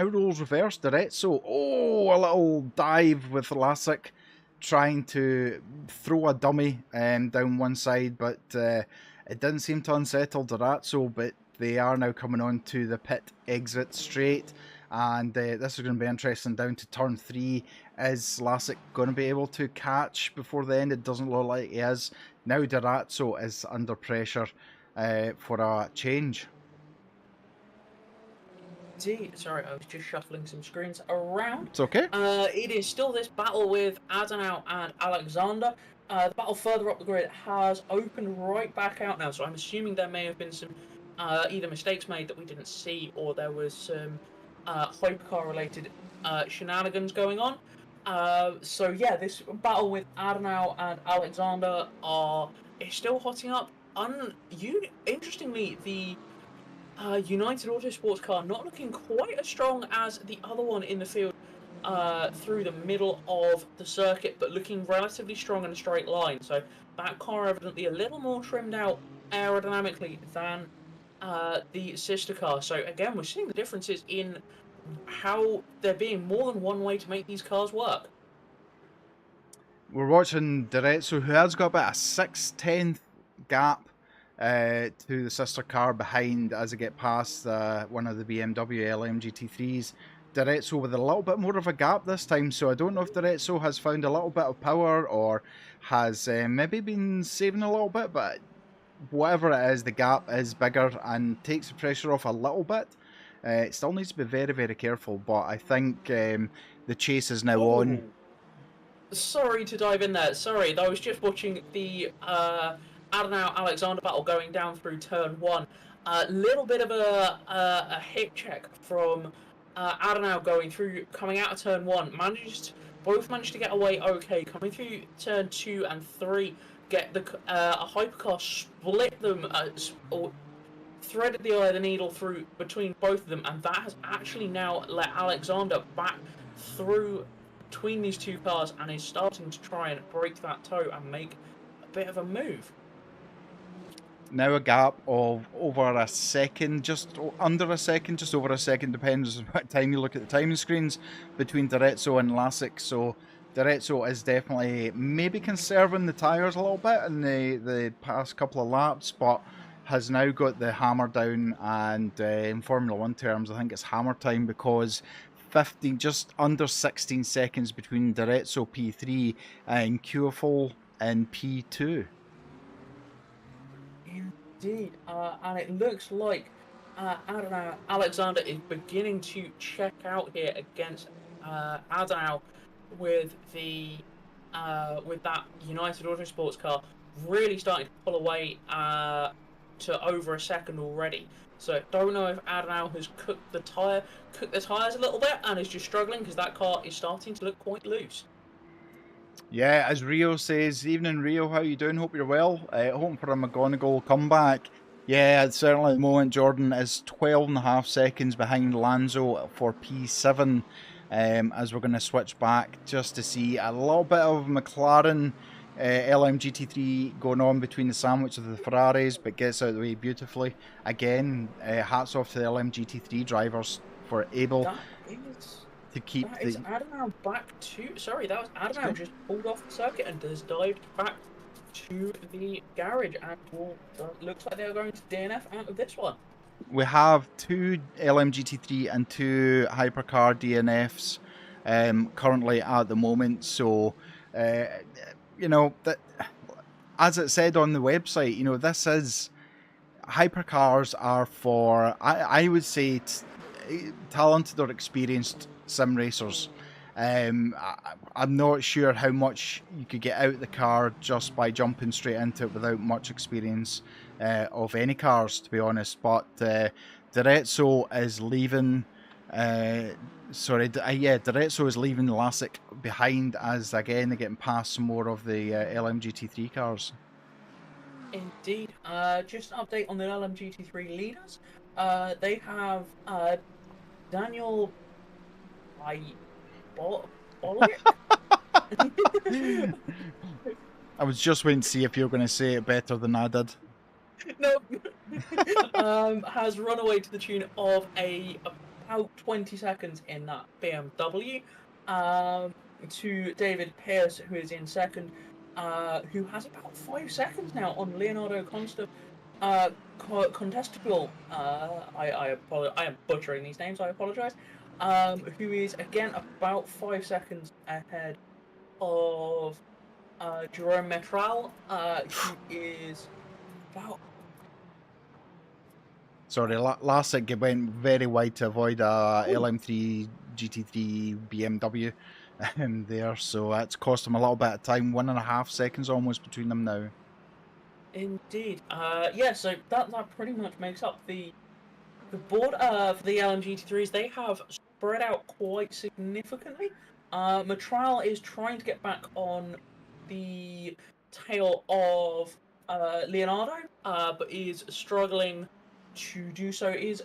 roles reversed. Barretso, a little dive with Lasik, trying to throw a dummy down one side, but it didn't seem to unsettle Barretso. But they are now coming on to the pit exit straight. And this is going to be interesting down to turn 3. Is Lasik going to be able to catch before the end? It doesn't look like he is. Now Barretso is under pressure for a change. Indeed. Sorry, I was just shuffling some screens around. It's okay. It is still this battle with Adenau and Alexander. The battle further up the grid has opened right back out now, so I'm assuming there may have been some either mistakes made that we didn't see, or there was some hypercar related shenanigans going on. So yeah, this battle with Adenau and Alexander is still hotting up. Interestingly, the United Autosports car not looking quite as strong as the other one in the field through the middle of the circuit, but looking relatively strong in a straight line. So that car evidently a little more trimmed out aerodynamically than the sister car. So again, we're seeing the differences in how there being more than one way to make these cars work. We're watching Barretso, who has got about a 6/10 gap to the sister car behind as they get past one of the BMW LM GT3s. Barretso with a little bit more of a gap this time, so I don't know if Barretso has found a little bit of power or has maybe been saving a little bit, but whatever it is, the gap is bigger and takes the pressure off a little bit. It still needs to be very, very careful, but I think the chase is now on. Sorry to dive in there. Sorry, I was just watching the Adenau-Alexander battle going down through turn 1. A little bit of a hip check from Adenau coming out of turn 1. Both managed to get away okay. Coming through turn 2 and 3, get a hypercar split them, or threaded the eye of the needle through between both of them, and that has actually now let Alexander back through between these two cars and is starting to try and break that toe and make a bit of a move. Now a gap of over a second, just under a second, just over a second, depends on what time you look at the timing screens, between Barretso and Lasik. So Barretso is definitely maybe conserving the tyres a little bit in the past couple of laps, but has now got the hammer down, and in Formula 1 terms, I think it's hammer time, because 15, just under 16 seconds between Barretso P3 and Kuefel in P2. Indeed, and it looks like Adenau Alexander is beginning to check out here against Adenau with that United Autosports car really starting to pull away to over a second already. So don't know if Adenau has cooked the tyres a little bit and is just struggling, because that car is starting to look quite loose. Yeah, as Rio says, evening Rio, how you doing? Hope you're well. Hoping for a McGonagall comeback. Yeah, certainly at the moment Jordan is 12.5 seconds behind Lanzo for P7, as we're going to switch back just to see a little bit of McLaren LMGT3 going on between the sandwich of the Ferraris, but gets out of the way beautifully. Again, hats off to the LMGT3 drivers for able to keep the... Adenau back to... Sorry, that was Adenau just pulled off the circuit and has dived back to the garage, and looks like they're going to DNF out of this one. We have 2 LMGT3 and 2 hypercar DNFs currently at the moment, so you know, that, as it said on the website, you know, this is, hypercars are for, I would say, talented or experienced sim racers. I'm not sure how much you could get out of the car just by jumping straight into it without much experience of any cars, to be honest. But Barretso is leaving. Barretso is leaving Lasik behind, as again they're getting past some more of the LMGT3 cars. Indeed. Just an update on the LMGT3 leaders. They have Daniel Bollick. I was just waiting to see if you were going to say it better than I did. No. Has run away to the tune of about 20 seconds in that BMW. To David Pierce, who is in second, who has about 5 seconds now on Leonardo Contestable. I am butchering these names. I apologize. Who is again about 5 seconds ahead of Jerome Metral, who is about. Sorry, Lasik went very wide to avoid a LM3 GT3 BMW there, so that's cost him a little bit of time. 1.5 seconds almost between them now. Indeed. Yeah, so that pretty much makes up the board for the LMGT3s. They have spread out quite significantly. Matral is trying to get back on the tail of Leonardo, but is struggling to do so. I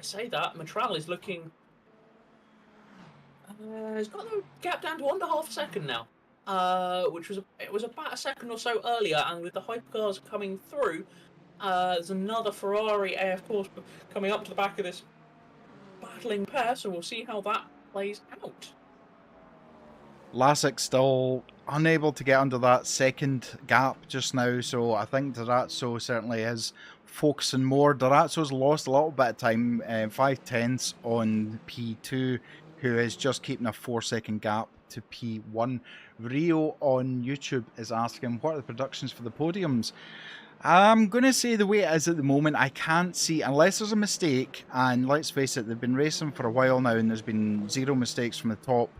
say that Matral is looking. He's got the gap down to under half a second now, which was about a second or so earlier, and with the hypercars coming through, there's another Ferrari AF course coming up to the back of this battling pair, so we'll see how that plays out. Lasik still unable to get under that second gap just now, so I think Durazzo certainly is focusing more. Durazzo's lost a little bit of time, 5/10 on P2, who is just keeping a 4-second gap to P1. Rio on YouTube is asking, what are the predictions for the podiums? I'm going to say the way it is at the moment, I can't see, unless there's a mistake, and let's face it, they've been racing for a while now and there's been 0 mistakes from the top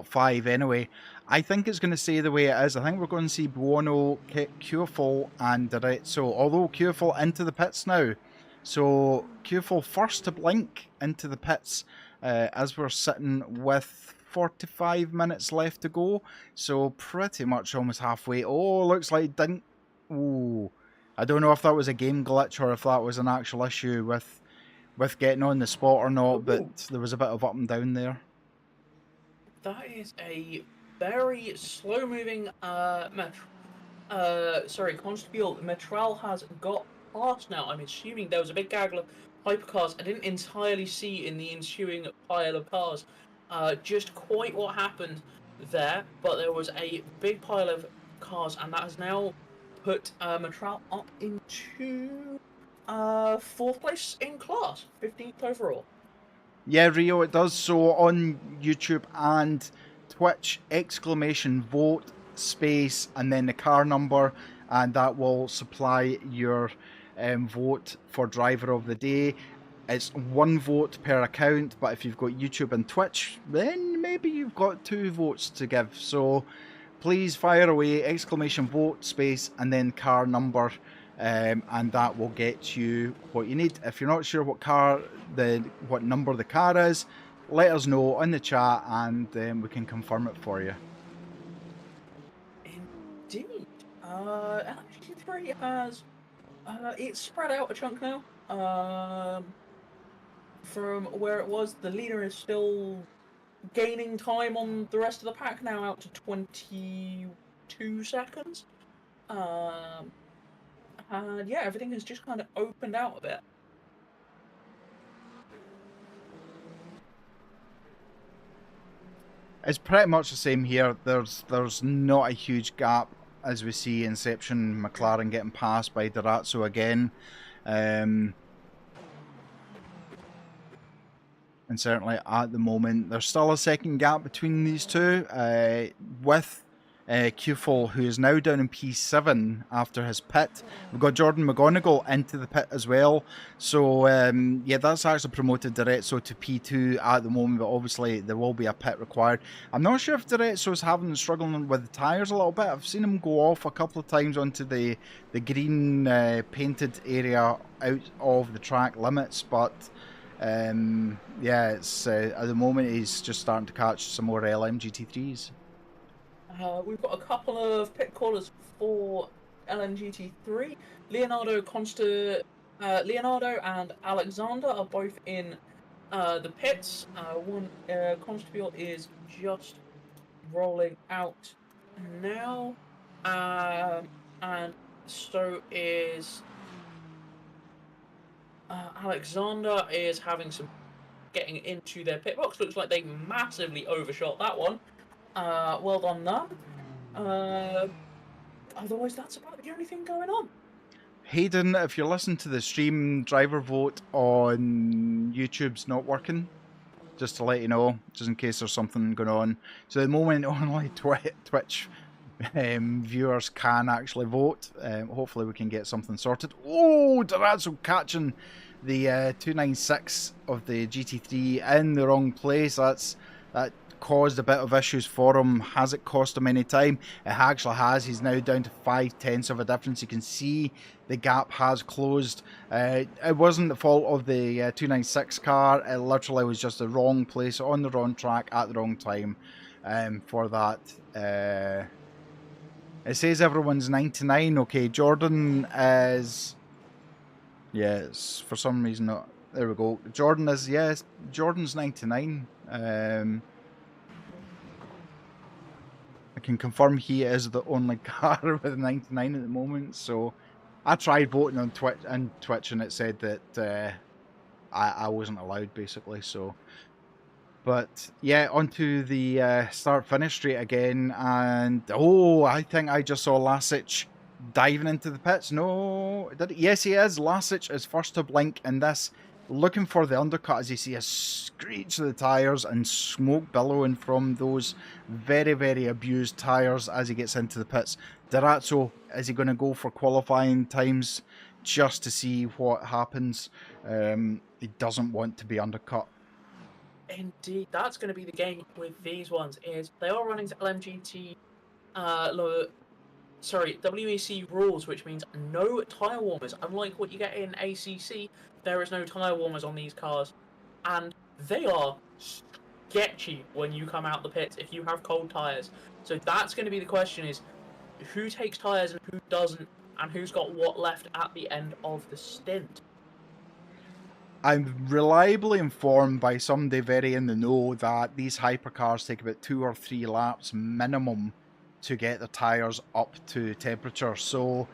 5 anyway. I think it's going to stay the way it is. I think we're going to see Buono, Kufel and Durazzo, although Kufel into the pits now. So Kufel first to blink into the pits as we're sitting with 45 minutes left to go. So pretty much almost halfway. Oh, looks like didn't. Ooh. I don't know if that was a game glitch or if that was an actual issue with getting on the spot or not, but there was a bit of up and down there. That is a very slow-moving Constable. Metral has got past now. I'm assuming there was a big gaggle of hypercars. I didn't entirely see in the ensuing pile of cars just quite what happened there, but there was a big pile of cars, and that has now put Matral up into 4th place in class, 15th overall. Yeah, Rio, it does so on YouTube and Twitch, !vote space and then the car number, and that will supply your vote for driver of the day. It's 1 vote per account, but if you've got YouTube and Twitch, then maybe you've got 2 votes to give. So please fire away, !vote space and then car number, and that will get you what you need. If you're not sure what number the car is, let us know in the chat and we can confirm it for you. Indeed. LMGT3 has it's spread out a chunk now. From where it was, the leader is still gaining time on the rest of the pack now, out to 22 seconds. And yeah, everything has just kind of opened out a bit. It's pretty much the same here. There's not a huge gap as we see Inception McLaren getting passed by Durazzo again. And certainly at the moment, there's still a second gap between these two, with Kufel, who is now down in P7 after his pit. We've got Jordan McGonigal into the pit as well. So, yeah, that's actually promoted Durazzo to P2 at the moment, but obviously there will be a pit required. I'm not sure if Durazzo's struggling with the tyres a little bit. I've seen him go off a couple of times onto the green painted area out of the track limits, but yeah, it's at the moment he's just starting to catch some more LMGT3s. We've got a couple of pit callers for LMGT3. Leonardo Leonardo and Alexander are both in the pits. One constable is just rolling out now, and so is Alexander is having some getting into their pit box. Looks like they massively overshot that one. Well done, them. Otherwise, that's about the only thing going on. Hayden, if you're listening to the stream, driver vote on YouTube's not working. Just to let you know, just in case there's something going on. So at the moment, only Twitch viewers can actually vote. Hopefully we can get something sorted. Oh, Durazzo catching the 296 of the GT3 in the wrong place. That caused a bit of issues for him. Has it cost him any time? It actually has. He's now down to 5/10 of a difference. You can see the gap has closed. It wasn't the fault of the 296 car. It literally was just the wrong place on the wrong track at the wrong time for that. It says everyone's 99. Okay, Jordan is... Yes, for some reason not. There we go. Jordan is... Yes, Jordan's 99. I can confirm he is the only car with 99 at the moment. So I tried voting on Twitch and it said that I wasn't allowed, basically. So, but yeah, onto the start-finish straight again, and oh, I think I just saw Lasich diving into the pits. No, did it? Yes, he is. Lasich is first to blink in this, looking for the undercut as you see a screech of the tyres and smoke billowing from those very, very abused tyres as he gets into the pits. Durazzo, is he going to go for qualifying times just to see what happens? He doesn't want to be undercut. Indeed, that's going to be the game with these ones. Is they are running to LMGT, WEC rules, which means no tyre warmers. Unlike what you get in ACC, there is no tyre warmers on these cars, and they are sketchy when you come out the pits if you have cold tyres. So that's going to be the question: is who takes tyres and who doesn't, and who's got what left at the end of the stint. I'm reliably informed by somebody very in the know that these hypercars take about 2 or 3 laps minimum to get the tyres up to temperature. So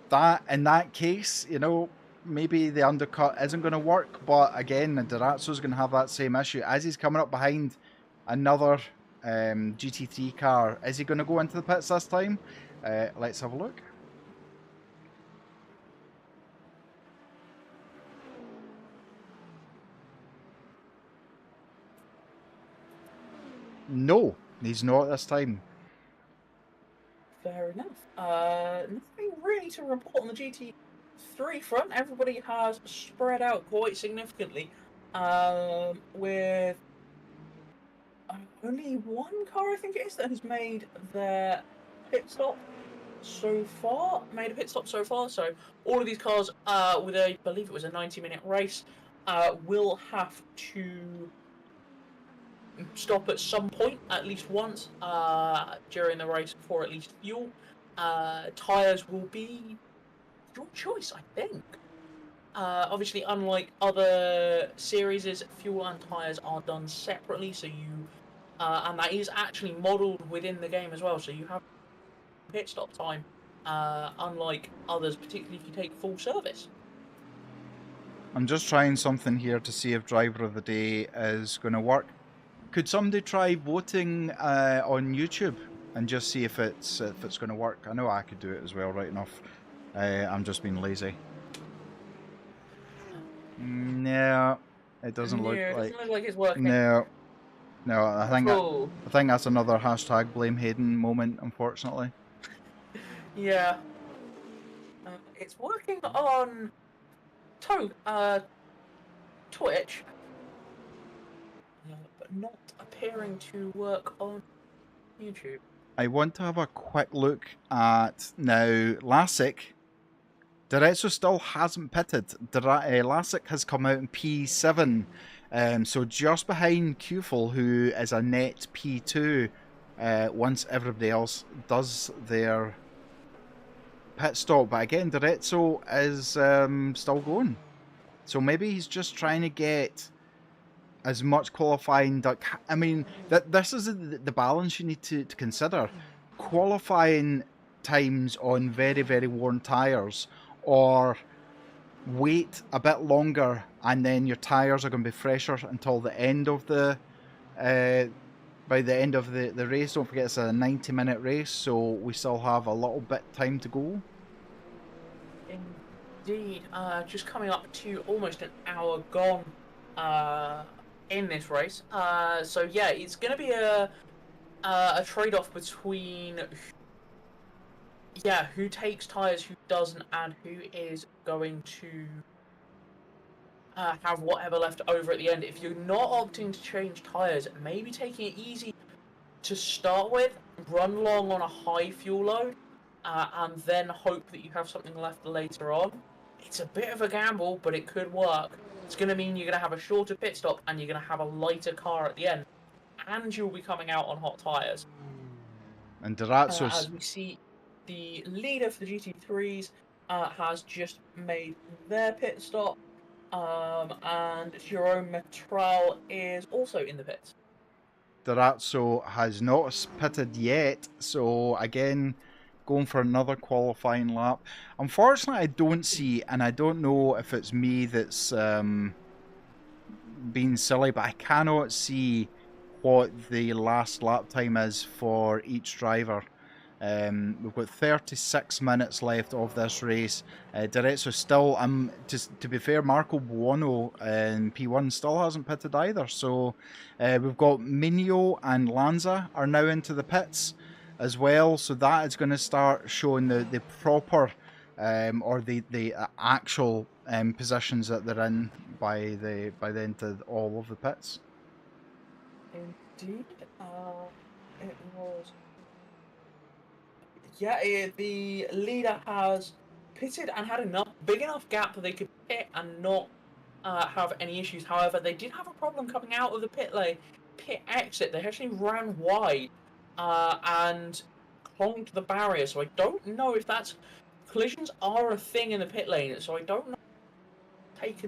that in that case, you know, maybe the undercut isn't going to work. But again, Durazzo's going to have that same issue as he's coming up behind another GT3 car. Is he going to go into the pits this time? Let's have a look. No, he's not this time. Fair enough. Nothing really to report on the GT3 front. Everybody has spread out quite significantly, with only one car, I think it is, that has made their pit stop so far. So all of these cars, with I believe it was a 90-minute race, will have to stop at some point, at least once, during the race for at least fuel. Tyres will be your choice, I think. Obviously, unlike other series, fuel and tyres are done separately, so you, and that is actually modelled within the game as well, so you have pit stop time, unlike others, particularly if you take full service. I'm just trying something here to see if Driver of the Day is going to work. Could somebody try voting on YouTube and just see if it's going to work? I know I could do it as well, right enough. I'm just being lazy. No, it doesn't look like. It doesn't look like it's working. No, I think that's another hashtag blame Hayden moment, unfortunately. Yeah, it's working on Twitch, but not appearing to work on YouTube. I want to have a quick look at now. Lasich. Durazzo still hasn't pitted. Lasich has come out in P7, so just behind Kufel, who is a net P2. Once everybody else does their pit stop, but again, Direzzo is still going. So maybe he's just trying to get as much qualifying. I mean, this is the balance you need to consider. Qualifying times on very, very worn tyres, or wait a bit longer and then your tyres are going to be fresher until the end of the by the end of the race. Don't forget it's a 90-minute race, so we still have a little bit time to go. Indeed, just coming up to almost an hour gone in this race. So yeah, it's going to be a trade-off between who takes tyres, who doesn't, and who is going to have whatever left over at the end. If you're not opting to change tyres, maybe taking it easy to start with, run long on a high fuel load, and then hope that you have something left later on. It's a bit of a gamble, but it could work. It's going to mean you're going to have a shorter pit stop, and you're going to have a lighter car at the end, and you'll be coming out on hot tyres. And Direzzo's... as we see, the leader for the GT3s has just made their pit stop, and Jerome Metral is also in the pits. Direzzo has not pitted yet, so again, going for another qualifying lap. Unfortunately, I don't see, and I don't know if it's me that's being silly, but I cannot see what the last lap time is for each driver. We've got 36 minutes left of this race. Direzzo still, to be fair, Marco Buono in P1 still hasn't pitted either. So we've got Minio and Lanza are now into the pits as well. So that is going to start showing the proper or the actual positions that they're in by the end of all of the pits. Indeed, it was. Yeah, the leader has pitted and had big enough gap that they could pit and not have any issues. However, they did have a problem coming out of the pit exit. They actually ran wide and clung to the barrier. So I don't know if collisions are a thing in the pit lane. So I don't know if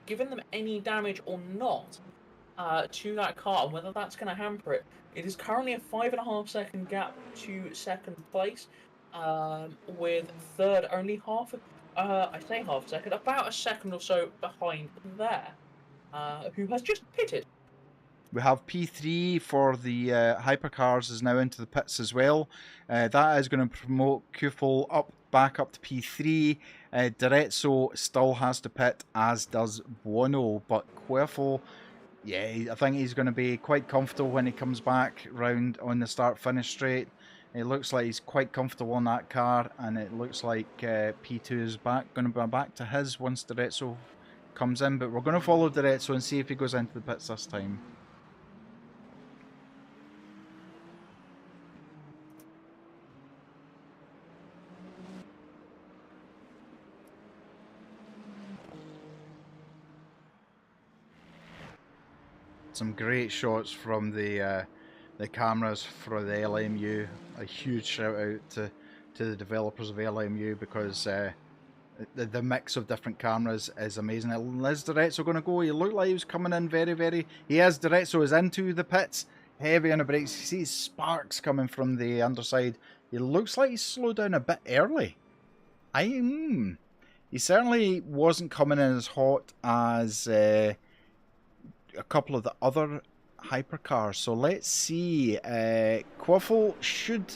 given them any damage or not to that car, and whether that's going to hamper it. It is currently a 5.5 second gap to second place, with third only half a second, about a second or so behind there, who has just pitted. We have P3 for the hypercars is now into the pits as well. That is going to promote Kufel back up to P3. Direzzo still has to pit, as does Buono, but Kufel, I think he's going to be quite comfortable when he comes back round on the start-finish straight. It looks like he's quite comfortable in that car, and it looks like P2 is going to be back to his once Direzzo comes in. But we're going to follow Direzzo and see if he goes into the pits this time. Some great shots from the cameras for the LMU. A huge shout out to the developers of LMU, because the mix of different cameras is amazing. Is Direzzo going to go? He looked like he was coming in very... He is. Direzzo is into the pits. Heavy on the brakes. You see sparks coming from the underside. He looks like he's slowed down a bit early. He certainly wasn't coming in as hot as a couple of the other hypercars. So let's see. Quaffle should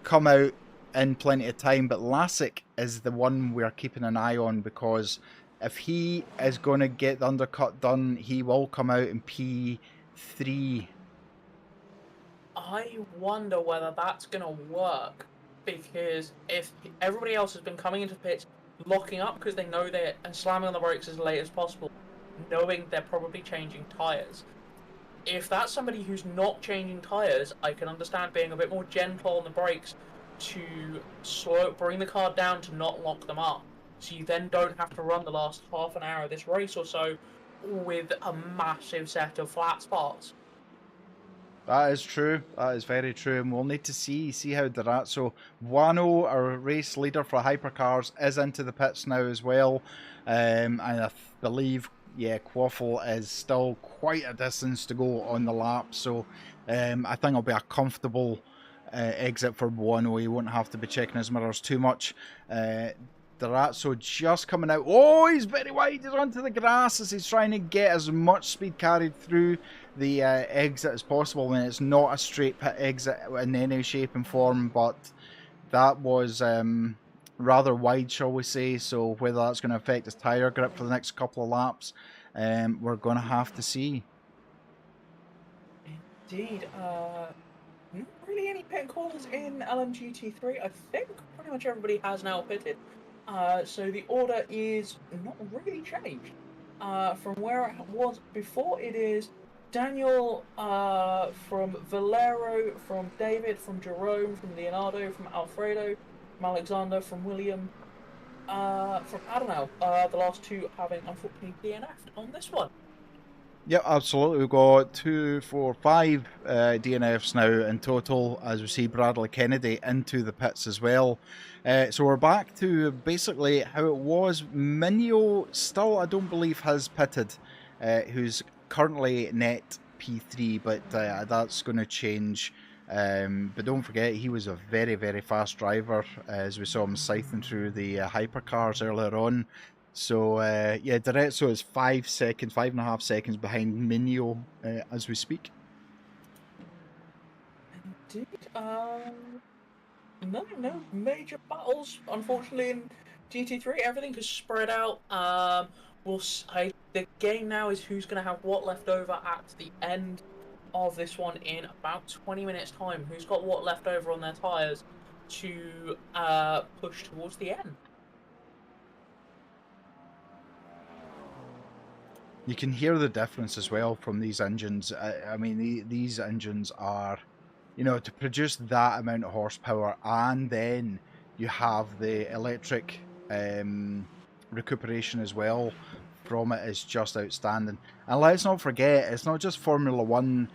come out in plenty of time, but Lassick is the one we're keeping an eye on, because if he is going to get the undercut done, he will come out in P3. I wonder whether that's going to work, because if everybody else has been coming into pits, locking up because they know they're and slamming on the brakes as late as possible, knowing they're probably changing tyres. If that's somebody who's not changing tyres, I can understand being a bit more gentle on the brakes to bring the car down to not lock them up. So you then don't have to run the last half an hour of this race or so with a massive set of flat spots. That is true. That is very true, and we'll need to see how they're at. So Wano, our race leader for hypercars, is into the pits now as well, and I believe Quaffle is still quite a distance to go on the lap. So I think it'll be a comfortable exit for Wano. He won't have to be checking his mirrors too much. Durazzo just coming out. Oh, he's very wide. He's onto the grass as he's trying to get as much speed carried through the exit as possible when it's not a straight pit exit in any shape and form, but that was rather wide, shall we say. So whether that's going to affect his tyre grip for the next couple of laps, we're going to have to see. Indeed. Not really any pit calls in LMGT3. I think pretty much everybody has now pitted. So the order is not really changed from where it was before. It is Daniel from Valero, from David, from Jerome, from Leonardo, from Alfredo, from Alexander, from William, from Adonal. The last two having unfortunately DNF'd on this one. Yep, absolutely. We've got 2, 4, 5 DNFs now in total, as we see Bradley Kennedy into the pits as well. So we're back to basically how it was. Minio still, I don't believe, has pitted, who's currently net P3, but that's going to change. But don't forget, he was a very, very fast driver, as we saw him scything through the hypercars earlier on. So, Durazzo is 5.5 seconds behind Minio as we speak. Indeed. No major battles, unfortunately, in GT3. Everything is spread out. The game now is who's going to have what left over at the end of this one in about 20 minutes' time. Who's got what left over on their tyres to push towards the end. You can hear the difference as well from these engines. I mean, these engines are, to produce that amount of horsepower, and then you have the electric recuperation as well from it is just outstanding. And let's not forget, it's not just Formula One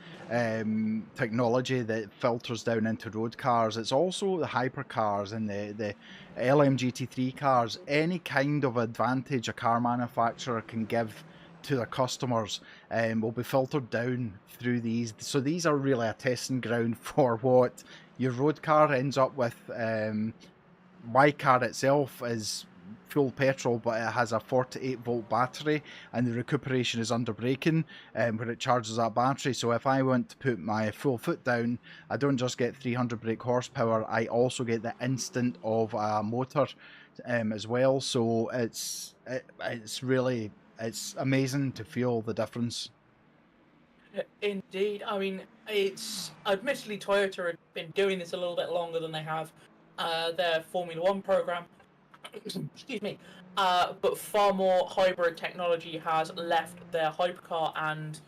technology that filters down into road cars. It's also the hypercars and the LMGT3 cars. Any kind of advantage a car manufacturer can give to their customers will be filtered down through these. So these are really a testing ground for what your road car ends up with. My car itself is full petrol, but it has a 48 volt battery, and the recuperation is under braking where it charges that battery. So if I want to put my full foot down, I don't just get 300 brake horsepower, I also get the instant of a motor as well. So it's amazing to feel the difference. Indeed. I mean, it's admittedly Toyota have been doing this a little bit longer than they have their Formula One program. Excuse me. But far more hybrid technology has left their hypercar, and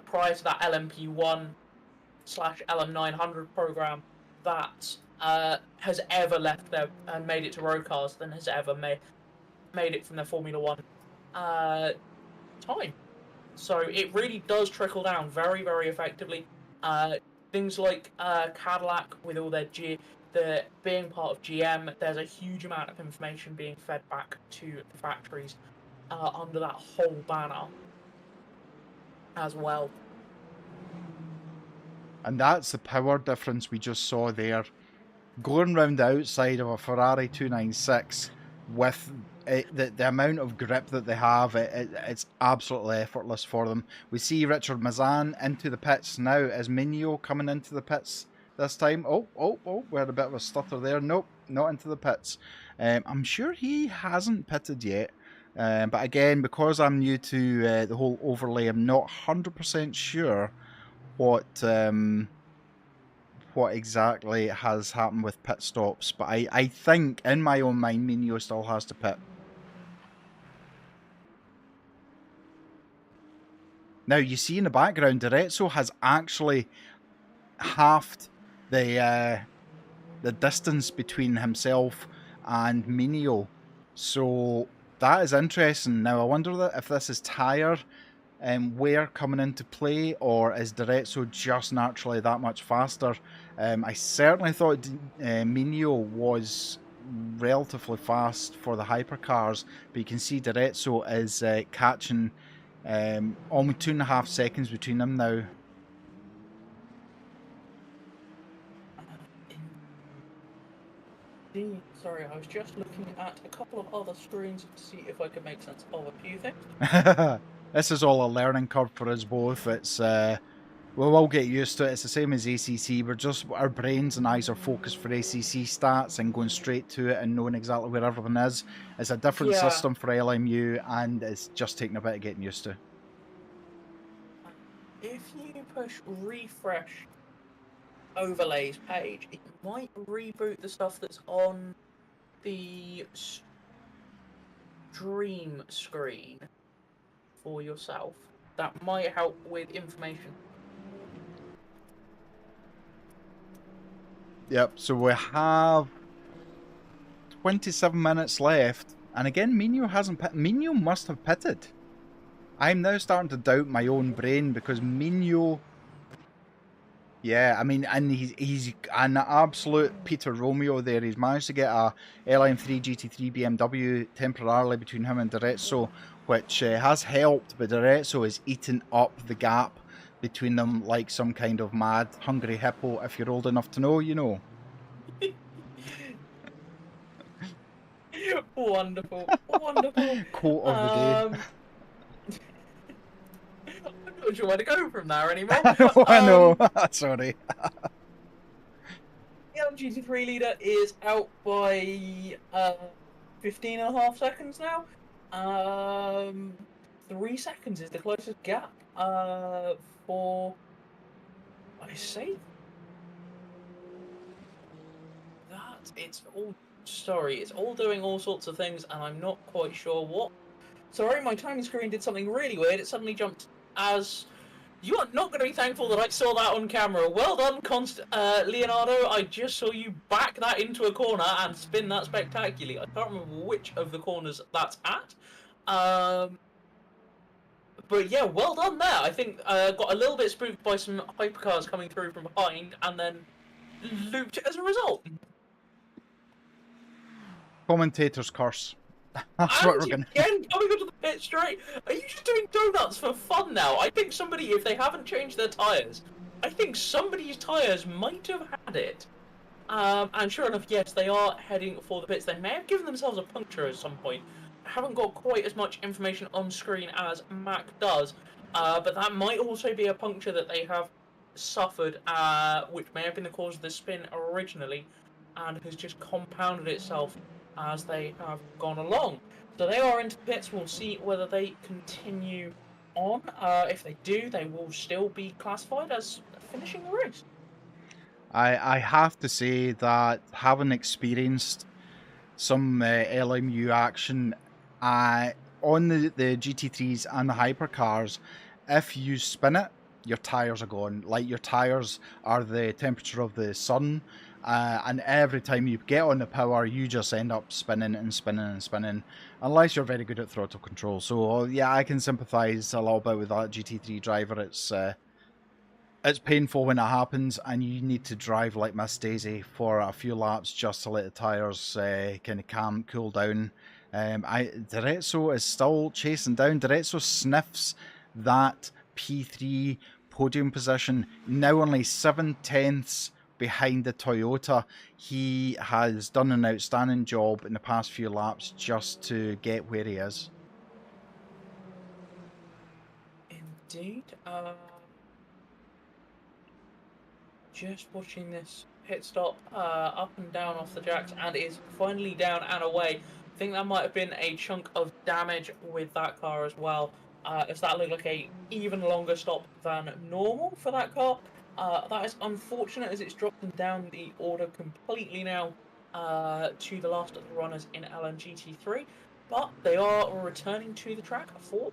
prior to that LMP1/LM900 program that has ever left there and made it to road cars than has ever made it from their Formula One time. So it really does trickle down very, very effectively. Things like Cadillac, with all their being part of GM, there's a huge amount of information being fed back to the factories under that whole banner as well. And that's the power difference we just saw there. Going round the outside of a Ferrari 296 with the amount of grip that they have, it's absolutely effortless for them. We see Richard Mazan into the pits now. Is Minio coming into the pits this time? Oh, we had a bit of a stutter there. Nope, not into the pits. I'm sure he hasn't pitted yet. But again, because I'm new to the whole overlay, I'm not 100% sure what exactly has happened with pit stops. But I think, in my own mind, Minio still has to pit. Now, you see in the background, Durazzo has actually halved the distance between himself and Minio. So that is interesting. Now, I wonder if this is tyre wear coming into play, or is Direzzo just naturally that much faster? I certainly thought Minio was relatively fast for the hypercars, but you can see Direzzo is catching almost 2.5 seconds between them now. Sorry, I was just looking at a couple of other screens to see if I could make sense of a few things. This is all a learning curve for us both. It's we'll all get used to it. It's the same as ACC. We're just, our brains and eyes are focused for ACC stats and going straight to it and knowing exactly where everything is. It's a different system for LMU, and it's just taking a bit of getting used to. If you push refresh overlays page, it might reboot the stuff that's on the stream screen for yourself. That might help with information. Yep, so we have 27 minutes left, and again, Minio hasn't Minio must have pitted. I'm now starting to doubt my own brain, because Minio, yeah, I mean, and he's an absolute Peter Romeo there. He's managed to get a LM3 GT3 BMW temporarily between him and Direzzo, which has helped, but Direzzo is eating up the gap between them like some kind of mad, hungry hippo. If you're old enough to know, you know. Wonderful, wonderful. Quote of the day. I'm not sure where to go from there anymore. I know. Sorry. The GT3 leader is out by 15.5 seconds now. 3 seconds is the closest gap for, I say that it's all, sorry, it's all doing all sorts of things and I'm not quite sure what. Sorry, my timing screen did something really weird. It suddenly jumped as, you are not going to be thankful that I saw that on camera. Well done, Leonardo. I just saw you back that into a corner and spin that spectacularly. I can't remember which of the corners that's at. But yeah, well done there. I think got a little bit spooked by some hypercars coming through from behind and then looped as a result. Commentator's curse. That's what we're gonna. Again, coming onto the pit straight. Are you just doing donuts for fun now? I think somebody, if they haven't changed their tyres, I think somebody's tyres might have had it. And sure enough, yes, they are heading for the pits. They may have given themselves a puncture at some point. I haven't got quite as much information on screen as Mac does, but that might also be a puncture that they have suffered, which may have been the cause of the spin originally, and has just compounded itself as they have gone along. So they are into pits. We'll see whether they continue on. If they do, they will still be classified as finishing the race. I have to say that having experienced some LMU action on the GT3s and the hypercars, if you spin it, your tyres are gone. Like, your tyres are the temperature of the sun. And every time you get on the power, you just end up spinning and spinning and spinning, unless you're very good at throttle control. So yeah, I can sympathise a little bit with that GT3 driver. It's painful when it happens, and you need to drive like Miss Daisy for a few laps just to let the tyres kind of cool down. Direzzo is still chasing down. Direzzo sniffs that P3 podium position, now only 7/10 behind the Toyota. He has done an outstanding job in the past few laps just to get where he is. Indeed. Just watching this pit stop up and down off the jacks, and is finally down and away. I think that might have been a chunk of damage with that car as well, as that looked like a even longer stop than normal for that car. That is unfortunate, as it's dropped them down the order completely now to the last of the runners in LMGT3. But they are returning to the track for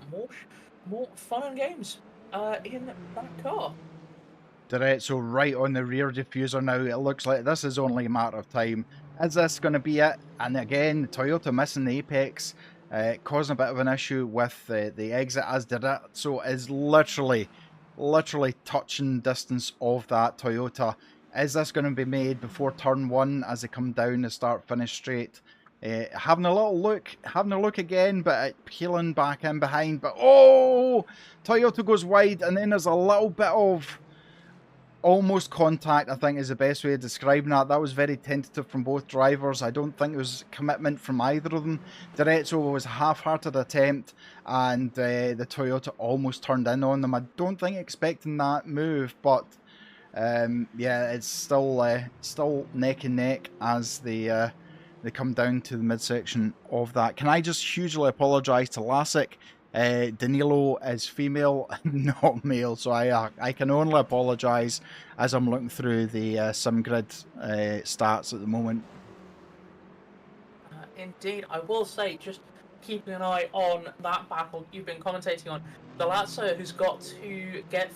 more fun and games in that car. Direzzo right on the rear diffuser now. It looks like this is only a matter of time. Is this going to be it? And again, Toyota missing the apex. causing a bit of an issue with the exit, as Diretso is literally touching distance of that Toyota. Is this going to be made before turn 1 as they come down the start-finish straight? Having a look again, but peeling back in behind. But oh, Toyota goes wide, and then there's a little bit of almost contact, I think is the best way of describing that. That was very tentative from both drivers. I don't think it was commitment from either of them. Diretso was a half-hearted attempt, and the Toyota almost turned in on them. I don't think expecting that move, but yeah, it's still neck and neck as they come down to the midsection of that. Can I just hugely apologise to Lasik? Danilo is female, not male, so I can only apologise as I'm looking through the SimGrid stats at the moment. Indeed, I will say, just keeping an eye on that battle you've been commentating on, the Lazio who's got to get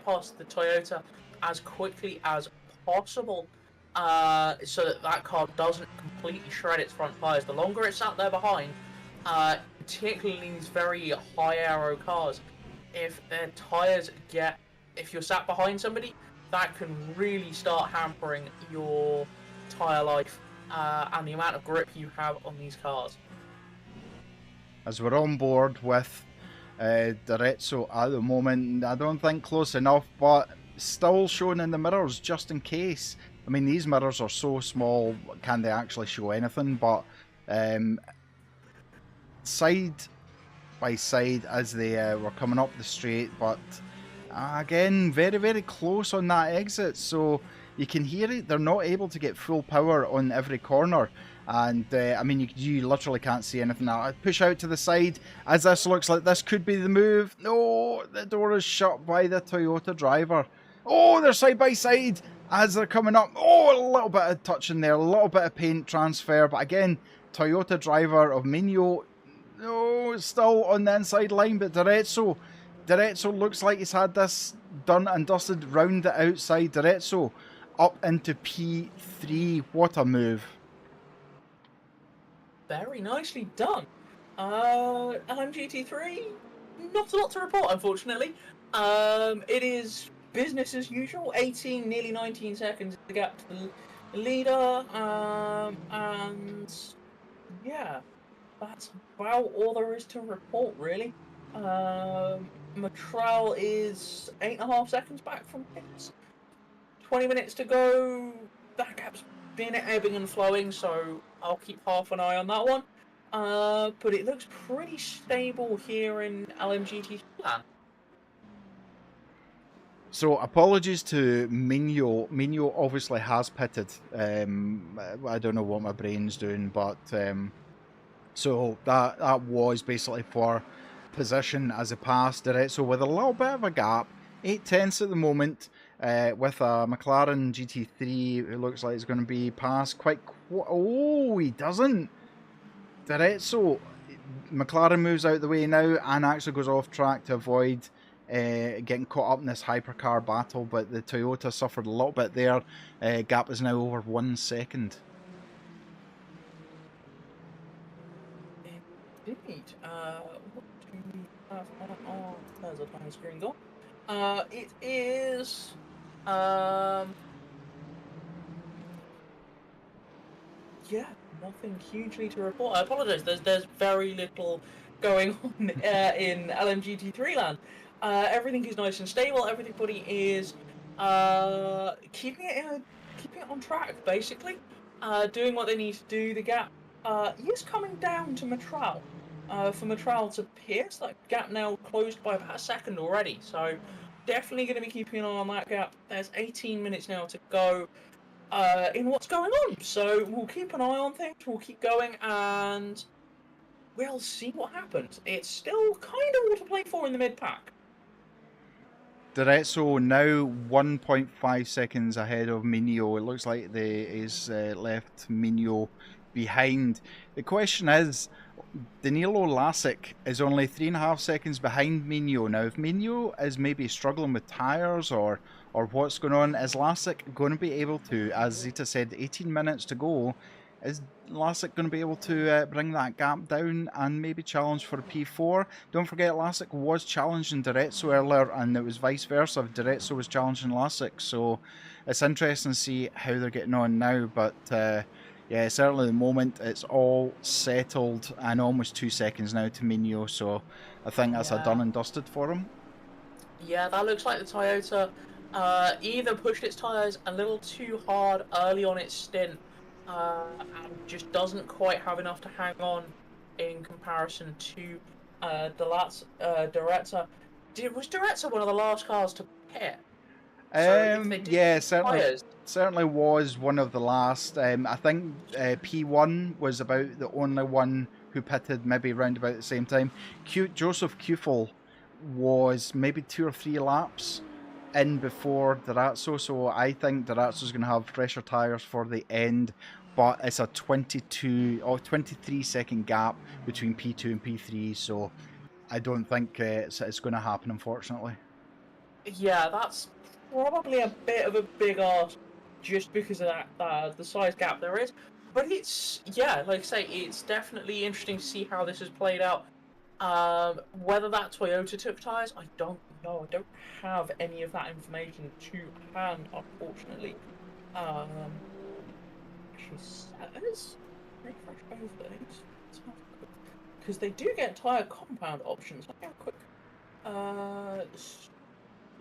past the Toyota as quickly as possible, so that car doesn't completely shred its front tyres. The longer it's sat there behind, particularly these very high aero cars, if their tyres if you're sat behind somebody, that can really start hampering your tyre life and the amount of grip you have on these cars. As we're on board with Diretso at the moment, I don't think close enough, but still showing in the mirrors just in case. I mean, these mirrors are so small, can they actually show anything? But side by side as they were coming up the straight, but again, very close on that exit, so you can hear it. They're not able to get full power on every corner, and I mean, you literally can't see anything now. I push out to the side as this looks like this could be the move. No, the door is shut by the Toyota driver. Oh, they're side by side as they're coming up. Oh, a little bit of touch in there, a little bit of paint transfer, but again, Toyota driver of Minio, no, still on the inside line, but Diretso looks like he's had this done and dusted round the outside. Diretso up into P3. What a move. Very nicely done. LMGT3, not a lot to report, unfortunately. It is business as usual. 18, nearly 19 seconds to gap to the leader. And yeah, that's about all there is to report, really. Matral is 8.5 seconds back from pits. 20 minutes to go. That gap's been ebbing and flowing, so I'll keep half an eye on that one. But it looks pretty stable here in LMGT land. So apologies to Minio. Minio obviously has pitted. I don't know what my brain's doing, but so that was basically for position as a pass direct. So with a little bit of a gap, 8/10 at the moment, with a McLaren GT3, it looks like it's going to be passed quite. Oh, he doesn't. Direct. So McLaren moves out the way now and actually goes off track to avoid getting caught up in this hypercar battle, but the Toyota suffered a little bit there. Gap is now over 1 second. Indeed. What do we have on? Oh, there's a time screen gone. It is. Yeah, nothing hugely to report. I apologise. There's very little going on in LMGT3 land. Everything is nice and stable. Everybody is keeping it on track, basically. Doing what they need to do. The gap is coming down to Matral. For Matral to pierce that gap now closed by about a second already. So definitely going to be keeping an eye on that gap. There's 18 minutes now to go in what's going on. So we'll keep an eye on things. We'll keep going and we'll see what happens. It's still kind of all to play for in the mid-pack. Diretso now 1.5 seconds ahead of Minio. It looks like he's left Minio behind. The question is, Danilo Lasik is only 3.5 seconds behind Minio. Now, if Minio is maybe struggling with tyres or what's going on, is Lasik going to be able to, as Zita said, 18 minutes to go, Is Lassick going to be able to bring that gap down and maybe challenge for a P4? Don't forget, Lassick was challenging Direzzo earlier, and it was vice versa. Direzzo was challenging Lassick, so it's interesting to see how they're getting on now. But yeah, certainly at the moment it's all settled, and almost 2 seconds now to Minio. So I think that's a done and dusted for him. Yeah, that looks like the Toyota either pushed its tyres a little too hard early on its stint and just doesn't quite have enough to hang on in comparison to Dorezza. Was Dorezza one of the last cars to pit? So if they did Yeah, certainly, tyres, certainly was one of the last. I think P1 was about the only one who pitted maybe around about the same time. Joseph Kufel was maybe 2 or 3 laps in before Durazzo, so I think Durazzo's going to have fresher tyres for the end, but it's a 22 or 23 second gap between P2 and P3, so I don't think it's going to happen, unfortunately. yeah, that's probably a bit of a big ask just because of that the size gap there is. But it's, yeah, like I say, it's definitely interesting to see how this has played out. Whether that Toyota took tyres, I don't know. I don't have any of that information to hand, unfortunately. She says refresh overlays because they do get tyre compound options. Let me have a quick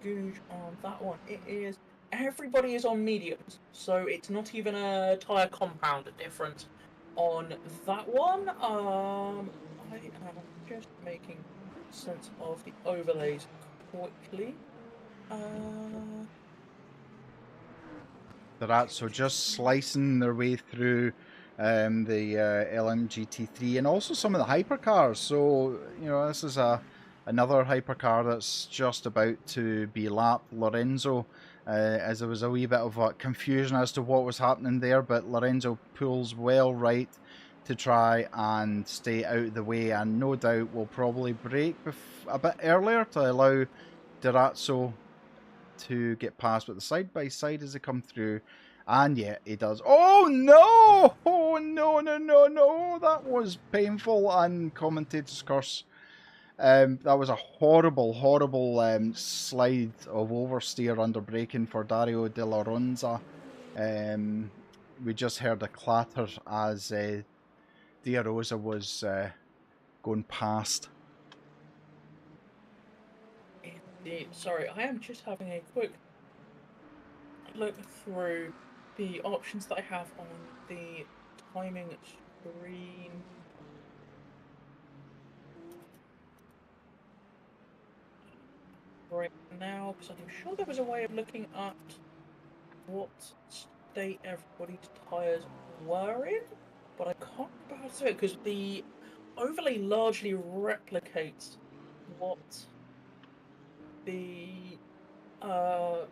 Googe on that one. It is everybody is on mediums, so it's not even a tyre compound difference on that one. I am just making sense of the overlays quickly. So just slicing their way through the LMGT3 and also some of the hypercars. So, you know, this is another hypercar that's just about to be lapped. Lorenzo, as there was a wee bit of confusion as to what was happening there, but Lorenzo pulls well right to try and stay out of the way, and no doubt will probably brake a bit earlier to allow Durazzo to get past, but the side by side as they come through, and yeah, he does. Oh no! Oh no! No! No! No! That was painful, and commentator's curse. That was a horrible, horrible slide of oversteer under braking for Dario De La Ronza. We just heard a clatter as Dia Rosa was going past. Indeed. Sorry, I am just having a quick look through the options that I have on the timing screen. Right now, because I'm sure there was a way of looking at what state everybody's tyres were in, but I can't remember how to do it because the overlay largely replicates what the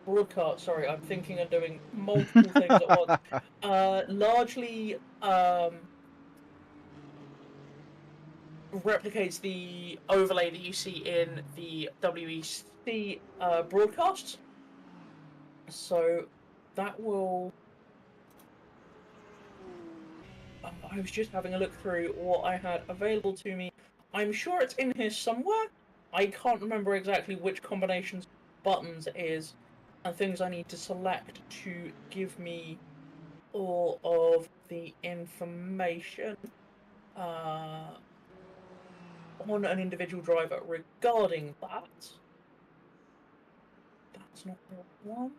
broadcast. Sorry, I'm thinking of doing multiple things at once. Largely replicates the overlay that you see in the WEC broadcasts. So that will. I was just having a look through what I had available to me. I'm sure it's in here somewhere. I can't remember exactly which combinations buttons it is and things I need to select to give me all of the information on an individual driver regarding that. That's not the one.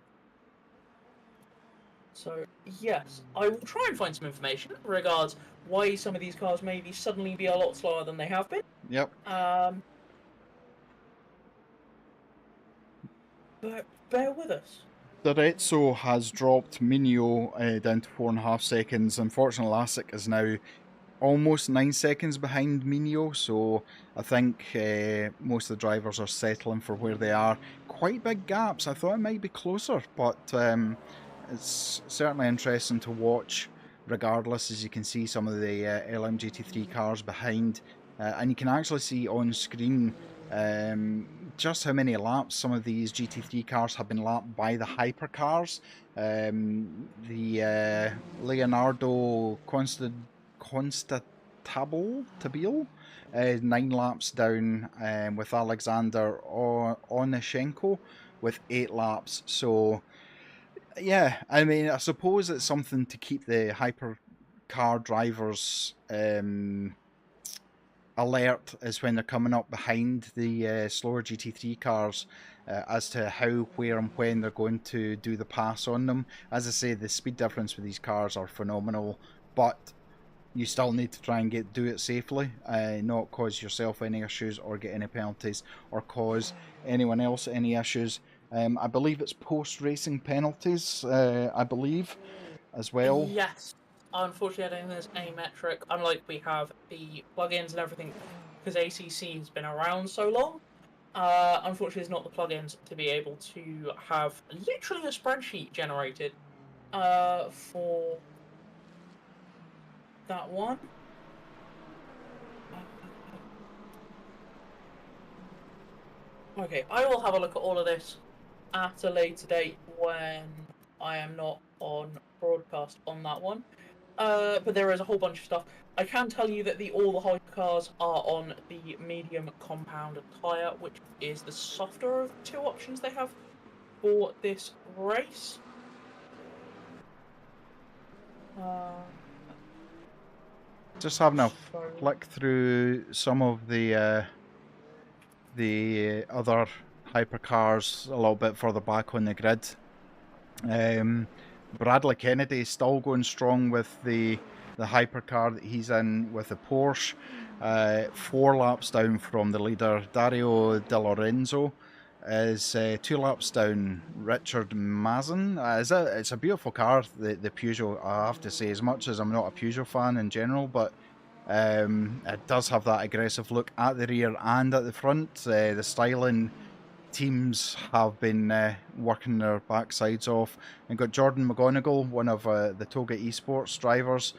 So, yes, I will try and find some information regards why some of these cars maybe suddenly be a lot slower than they have been. Yep. But bear with us. Direzzo has dropped Minio down to 4.5 seconds. Unfortunately, Lassick is now almost 9 seconds behind Minio, so I think most of the drivers are settling for where they are. Quite big gaps. I thought it might be closer, but it's certainly interesting to watch regardless, as you can see some of the LMGT3 cars behind, and you can actually see on screen Just how many laps some of these GT3 cars have been lapped by the hypercars. The Leonardo Constantable 9 laps down, with Alexander Onishenko with 8 laps. So yeah, I mean, I suppose it's something to keep the hypercar drivers alert, is when they're coming up behind the slower GT3 cars, as to how, where, and when they're going to do the pass on them. As I say, the speed difference with these cars are phenomenal, but you still need to try and do it safely, not cause yourself any issues or get any penalties or cause anyone else any issues. I believe it's post-racing penalties, I believe, as well. Yes. Unfortunately, I don't think there's any metric, unlike we have the plugins and everything, because ACC has been around so long. Unfortunately, there's not the plugins to be able to have literally a spreadsheet generated for that one. Okay, I will have a look at all of this at a later date when I am not on broadcast on that one. But there is a whole bunch of stuff. I can tell you that all the hypercars are on the medium compound tyre, which is the softer of the two options they have for this race. Just having a flick through some of the other hypercars a little bit further back on the grid. Bradley Kennedy is still going strong with the hypercar that he's in with the Porsche. 4 laps down from the leader. Dario De Lorenzo is 2 laps down. Richard Mazin. It's a beautiful car, the Peugeot, I have to say, as much as I'm not a Peugeot fan in general, but it does have that aggressive look at the rear and at the front. The styling teams have been working their backsides off. And got Jordan McGonigal, one of the Toga Esports drivers.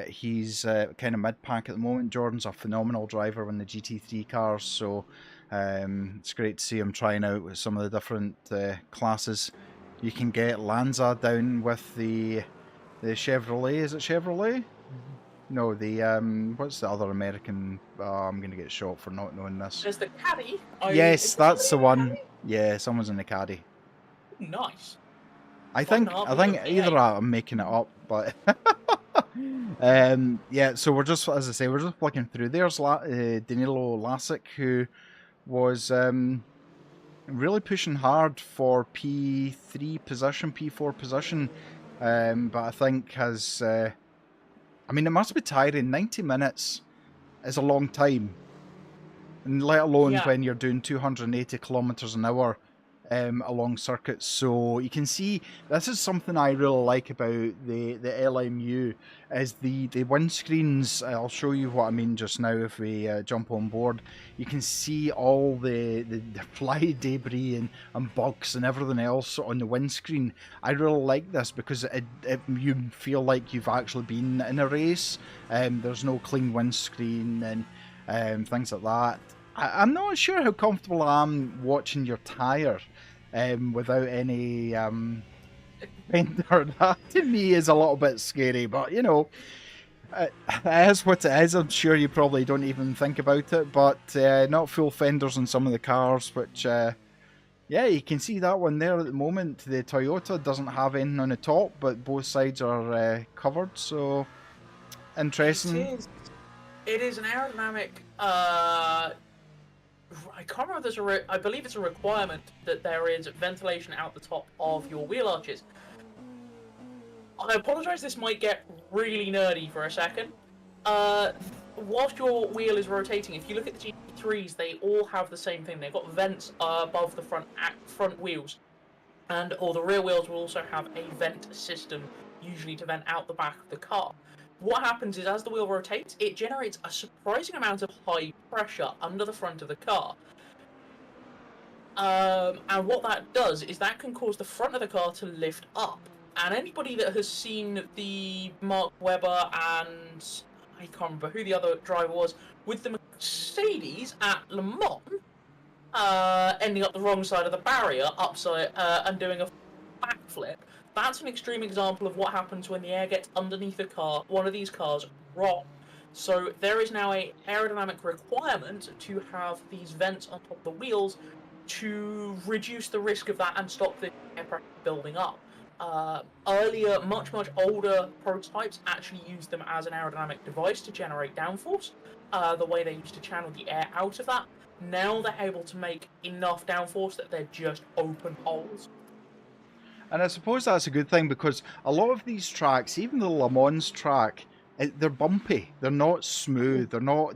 He's kind of mid-pack at the moment. Jordan's a phenomenal driver in the GT3 cars, so it's great to see him trying out with some of the different classes you can get. Lanza down with the Chevrolet. Is it Chevrolet? No, the what's the other American? I'm gonna get shot for not knowing this. There's the Caddy. Yes, that's the one. Yeah, someone's in the Caddy. Nice. I think either I'm making it up, but yeah. So we're just, as I say, we're just flicking through. There's Danilo Lasic, who was really pushing hard for P3 position, P4 position, but I think has. I mean, it must be tiring. 90 minutes is a long time, and let alone when you're doing 280 kilometers an hour along circuits. So you can see this is something I really like about the LMU, is the windscreens. I'll show you what I mean just now if we jump on board. You can see all the fly debris and bugs and everything else on the windscreen. I really like this because you feel like you've actually been in a race. There's no clean windscreen and things like that. I'm not sure how comfortable I am watching your tyre without any fender. That to me is a little bit scary, but you know, it is what it is. I'm sure you probably don't even think about it, but not full fenders on some of the cars, which yeah, you can see that one there at the moment. The Toyota doesn't have anything on the top, but both sides are covered, so interesting. It is an aerodynamic. I can't remember if there's I believe it's a requirement that there is ventilation out the top of your wheel arches. I apologise, this might get really nerdy for a second. Whilst your wheel is rotating, if you look at the GT3s, they all have the same thing. They've got vents above the front wheels, or the rear wheels will also have a vent system, usually to vent out the back of the car. What happens is, as the wheel rotates, it generates a surprising amount of high pressure under the front of the car. And what that does is that can cause the front of the car to lift up. And anybody that has seen the Mark Webber and I can't remember who the other driver was, with the Mercedes at Le Mans ending up the wrong side of the barrier, upside, and doing a backflip. That's an extreme example of what happens when the air gets underneath a car, one of these cars, wrong. So there is now a aerodynamic requirement to have these vents on top of the wheels to reduce the risk of that and stop the air pressure building up. Earlier, much older prototypes actually used them as an aerodynamic device to generate downforce, the way they used to channel the air out of that. Now they're able to make enough downforce that they're just open holes. And I suppose that's a good thing, because a lot of these tracks, even the Le Mans track, they're bumpy. They're not smooth. They're not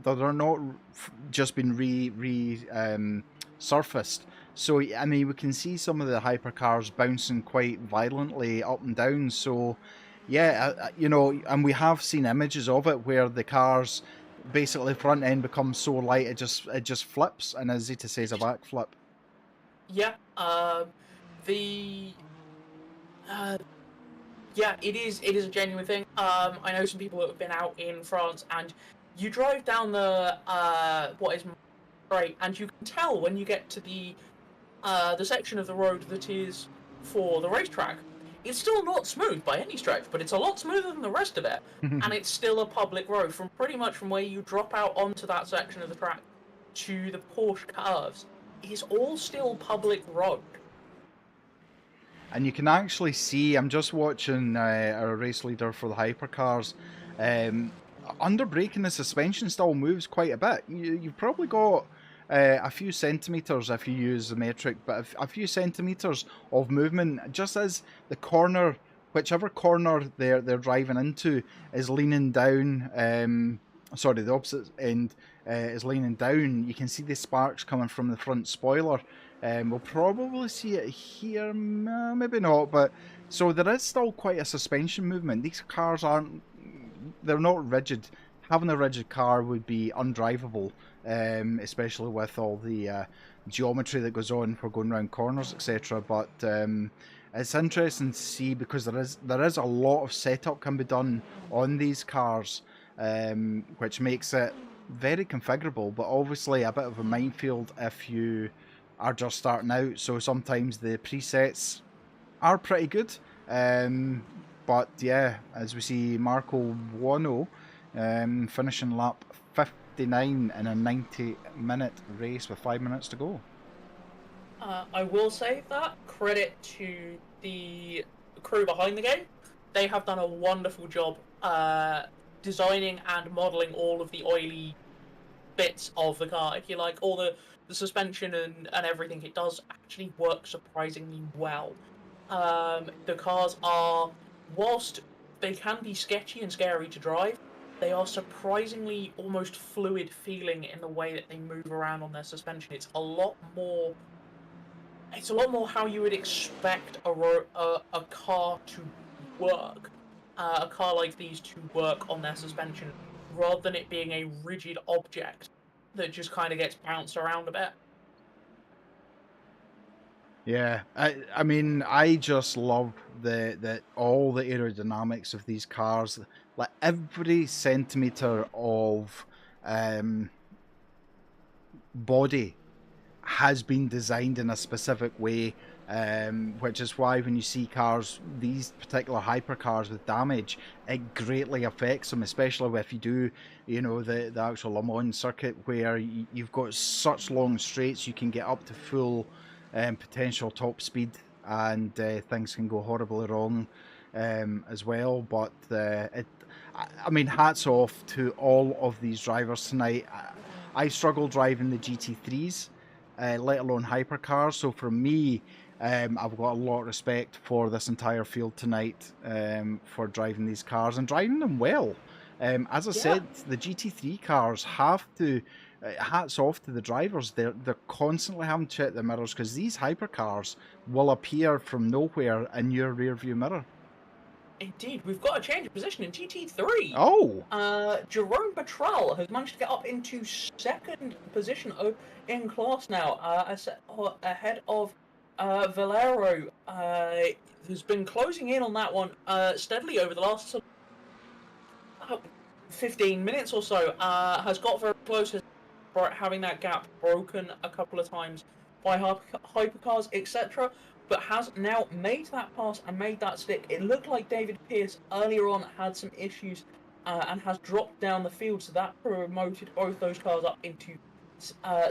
just been surfaced. So I mean, we can see some of the hypercars bouncing quite violently up and down. So yeah, and we have seen images of it where the cars, basically front end becomes so light it just flips, and as Zeta says, a backflip. Yeah. Yeah, it is a genuine thing. I know some people that have been out in France, and you drive down the what is great, and you can tell when you get to the section of the road that is for the racetrack. It's still not smooth by any stretch, but it's a lot smoother than the rest of it, and it's still a public road from pretty much from where you drop out onto that section of the track to the Porsche curves. It's all still public road. And you can actually see, I'm just watching our race leader for the hypercars, under braking the suspension still moves quite a bit. You've probably got a few centimetres if you use the metric, but a few centimetres of movement, just as the corner, whichever corner they're driving into is leaning down, sorry, the opposite end is leaning down, you can see the sparks coming from the front spoiler. We'll probably see it here, maybe not, but so there is still quite a suspension movement. These cars they're not rigid. Having a rigid car would be undrivable, especially with all the geometry that goes on for going around corners, etc. But it's interesting to see, because there is a lot of setup can be done on these cars, which makes it very configurable, but obviously a bit of a minefield if you are just starting out. So sometimes the presets are pretty good, but yeah, as we see Marco Buono finishing lap 59 in a 90-minute race with 5 minutes to go. I will say that credit to the crew behind the game. They have done a wonderful job designing and modelling all of the oily bits of the car. If you like, all the suspension and everything, it does actually work surprisingly well. The cars are, whilst they can be sketchy and scary to drive, they are surprisingly almost fluid feeling in the way that they move around on their suspension. It's a lot more how you would expect a car to work, a car like these to work on their suspension, rather than it being a rigid object that just kind of gets bounced around a bit. Yeah, I mean, I just love all the aerodynamics of these cars. Like every centimeter of body has been designed in a specific way, which is why when you see cars, these particular hypercars with damage, it greatly affects them, especially if you do, the actual Le Mans circuit, where you've got such long straights, you can get up to full potential top speed, and things can go horribly wrong as well. But I mean, hats off to all of these drivers tonight. I struggle driving the GT3s, let alone hypercars. So for me, I've got a lot of respect for this entire field tonight, for driving these cars and driving them well. As I said, the GT3 cars have to, hats off to the drivers. They're constantly having to check their mirrors, because these hypercars will appear from nowhere in your rear view mirror. Indeed, we've got a change of position in GT3. Oh! Jerome Pateron has managed to get up into second position in class now, ahead of Valero, who's been closing in on that one steadily over the last 15 minutes or so. Has got very close, has having that gap broken a couple of times by hypercars, etc., but has now made that pass and made that stick. It looked like David Pearce earlier on had some issues and has dropped down the field, so that promoted both those cars up into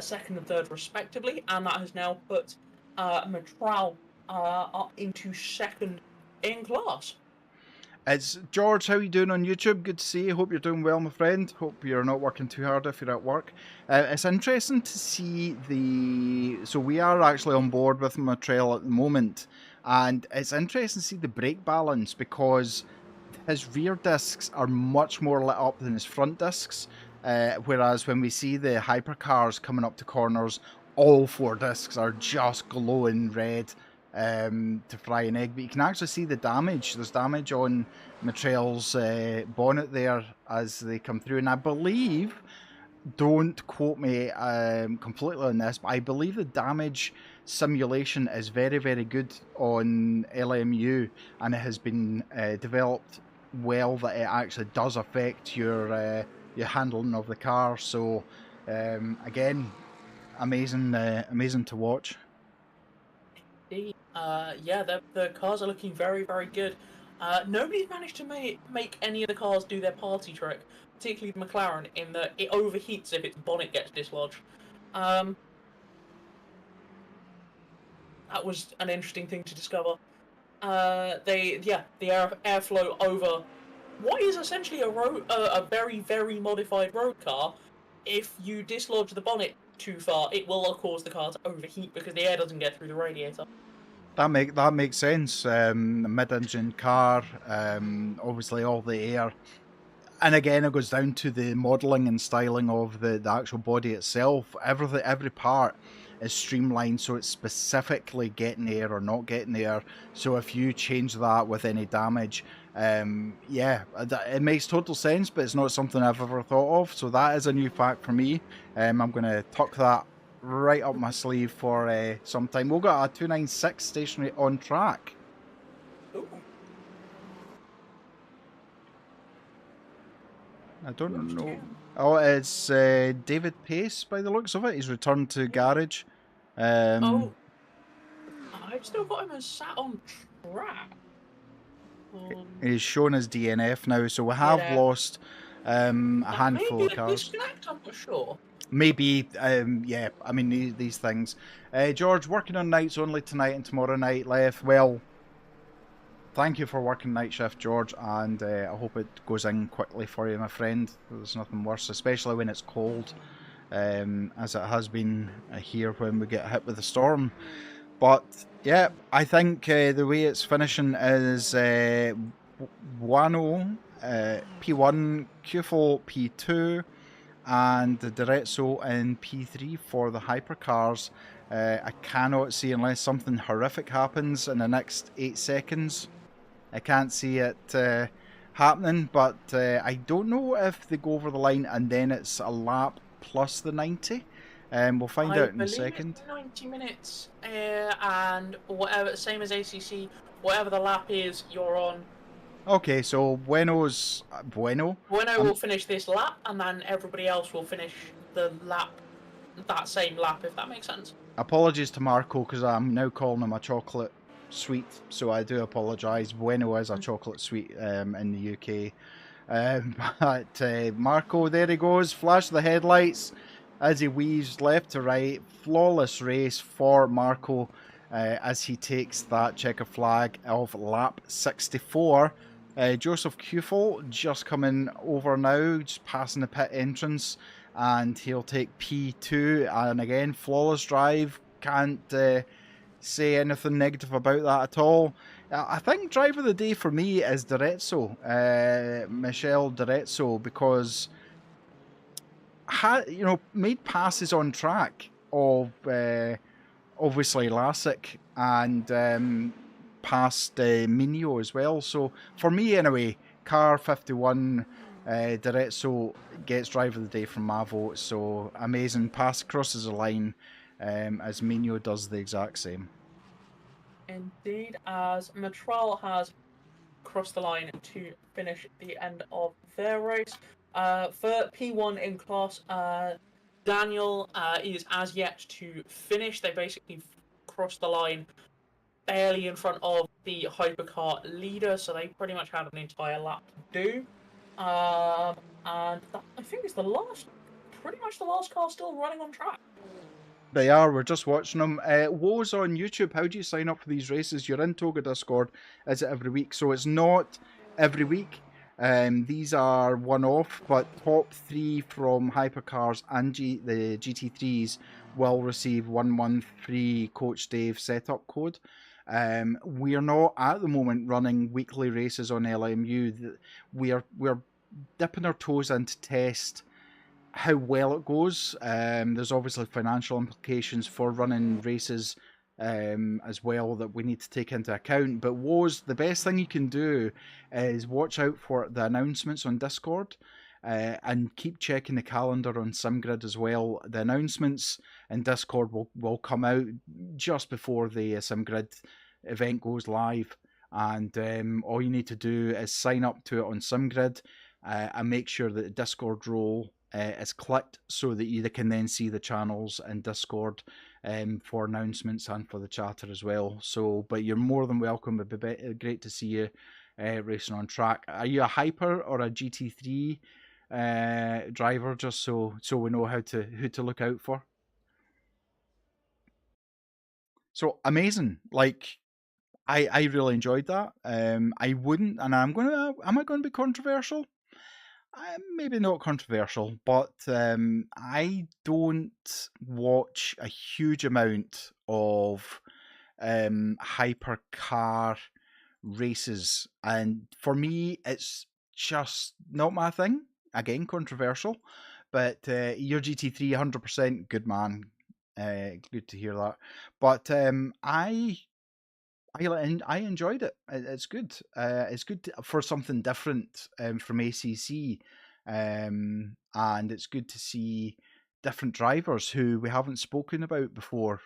second and third respectively, and that has now put Matral up into second in class. It's George. How you doing on YouTube? Good to see you. Hope you're doing well, my friend. Hope you're not working too hard if you're at work. It's interesting to see the. So we are actually on board with my trail at the moment, and it's interesting to see the brake balance because his rear discs are much more lit up than his front discs. Whereas when we see the hypercars coming up to corners, all four discs are just glowing red to fry an egg. But you can actually see the damage. There's damage on Matrail's bonnet there as they come through. And I believe, don't quote me completely on this, but I believe the damage simulation is very, very good on LMU, and it has been developed well that it actually does affect your handling of the car. So again, amazing to watch. Yeah, the cars are looking very, very good. Nobody's managed to make any of the cars do their party trick, particularly the McLaren, in that it overheats if its bonnet gets dislodged. That was an interesting thing to discover. The airflow over what is essentially a very, very modified road car. If you dislodge the bonnet too far, it will cause the car to overheat because the air doesn't get through the radiator. That makes sense. Mid-engine car, obviously all the air, and again it goes down to the modelling and styling of the actual body itself. Every part is streamlined, so it's specifically getting air or not getting air. So if you change that with any damage, it makes total sense, but it's not something I've ever thought of. So that is a new fact for me. I'm going to tuck that right up my sleeve for some time. We'll get a 296 stationary on track. Ooh. I don't know. Oh, it's David Pace by the looks of it. He's returned to garage. I've still got him as sat on track. He's shown as DNF now, so we have lost a handful of cars. Disconnect, I'm not sure. Maybe, yeah. I mean, these things. George, working on nights only tonight and tomorrow night left. Well, thank you for working night shift, George, and I hope it goes in quickly for you, my friend. There's nothing worse, especially when it's cold, as it has been here when we get hit with the storm. But yeah, I think the way it's finishing is Wano P1, Q4 P2, and the Direzzo in P3 for the hypercars. I cannot see, unless something horrific happens in the next 8 seconds, I can't see it happening. But I don't know if they go over the line and then it's a lap plus the 90. We'll find out in a second. It's 90 minutes, and whatever, same as ACC, whatever the lap is, you're on. Okay, so Bueno will finish this lap, and then everybody else will finish the lap, that same lap, if that makes sense. Apologies to Marco, because I'm now calling him a chocolate sweet, so I do apologise. Bueno is a chocolate sweet in the UK. But Marco, there he goes, flash the headlights as he weaves left to right. Flawless race for Marco as he takes that checker flag of lap 64. Joseph Kufel just coming over now, just passing the pit entrance, and he'll take P2. And again, flawless drive. Can't say anything negative about that at all. I think driver of the day for me is Direzzo, Michel Direzzo, because made passes on track of obviously Lassick and past Minio as well. So for me anyway, car 51, Direzzo gets driver of the day from my vote. So amazing pass, crosses the line as Minio does the exact same. Indeed, as Matral has crossed the line to finish the end of their race. For P1 in class, Daniel is as yet to finish. They basically crossed the line barely in front of the hypercar leader, so they pretty much had an entire lap to do. And that, I think, is pretty much the last car still running on track. They are. We're just watching them. Woes on YouTube. How do you sign up for these races? You're in Toga Discord. Is it every week? So it's not every week. These are one-off, but top 3 from Hypercars and the GT3s will receive 1 month free Coach Dave setup code. We're not at the moment running weekly races on LMU. We're dipping our toes in to test how well it goes. There's obviously financial implications for running races as well that we need to take into account. But the best thing you can do is watch out for the announcements on Discord and keep checking the calendar on SimGrid as well. The announcements in Discord will come out just before the SimGrid event goes live. And all you need to do is sign up to it on SimGrid and make sure that the Discord role is clicked so that you can then see the channels in Discord for announcements and for the chatter as well. So, but you're more than welcome. It'd be great to see you racing on track. Are you a Hyper or a GT3 driver? Just so we know who to look out for. So amazing! Like I really enjoyed that. I wouldn't, and am I going to be controversial? Maybe not controversial, but I don't watch a huge amount of hypercar races, and for me, it's just not my thing. Again, controversial, but your GT3 100% good man. Good to hear that. But I enjoyed it. It's good. It's good for something different from ACC, and it's good to see different drivers who we haven't spoken about before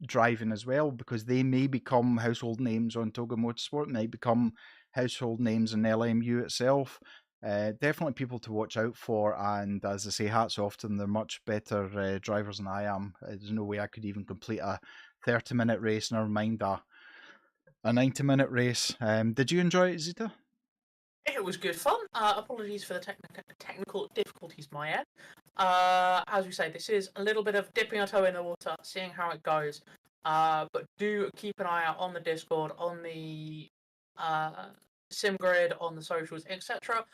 driving as well, because they may become household names on Toga Motorsport, and they become household names in LMU itself. Definitely people to watch out for, and as I say, hats off to them. They're much better drivers than I am. There's no way I could even complete a 30-minute race, never mind a 90-minute race. Did you enjoy it, Zita? It was good fun. Apologies for the technical difficulties my end. As we say, this is a little bit of dipping a toe in the water, seeing how it goes. But do keep an eye out on the Discord, on the SimGrid, on the socials, etc.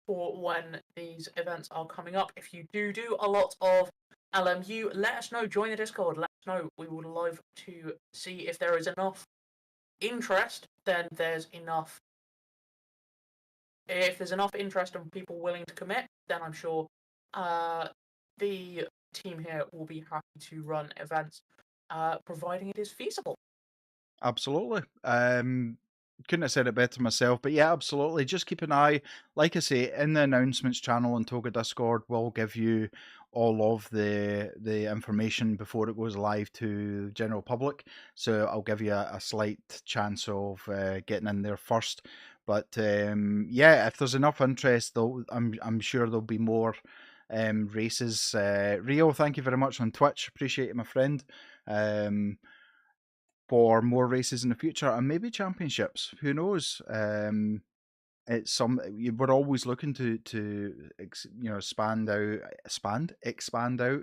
for when these events are coming up. If you do a lot of LMU, let us know. Join the Discord. Let us know. We would love to see if there is enough interest. Then there's enough. If there's enough interest and people willing to commit, then I'm sure the team here will be happy to run events, providing it is feasible. Absolutely. Couldn't have said it better myself, but yeah, absolutely. Just keep an eye. Like I say, in the announcements channel on Toga Discord, we'll give you all of the information before it goes live to the general public. So I'll give you a slight chance of getting in there first. But yeah, if there's enough interest, though, I'm sure there'll be more races. Rio, thank you very much on Twitch. Appreciate it, my friend. For more races in the future and maybe championships. Who knows? It's we're always looking to expand out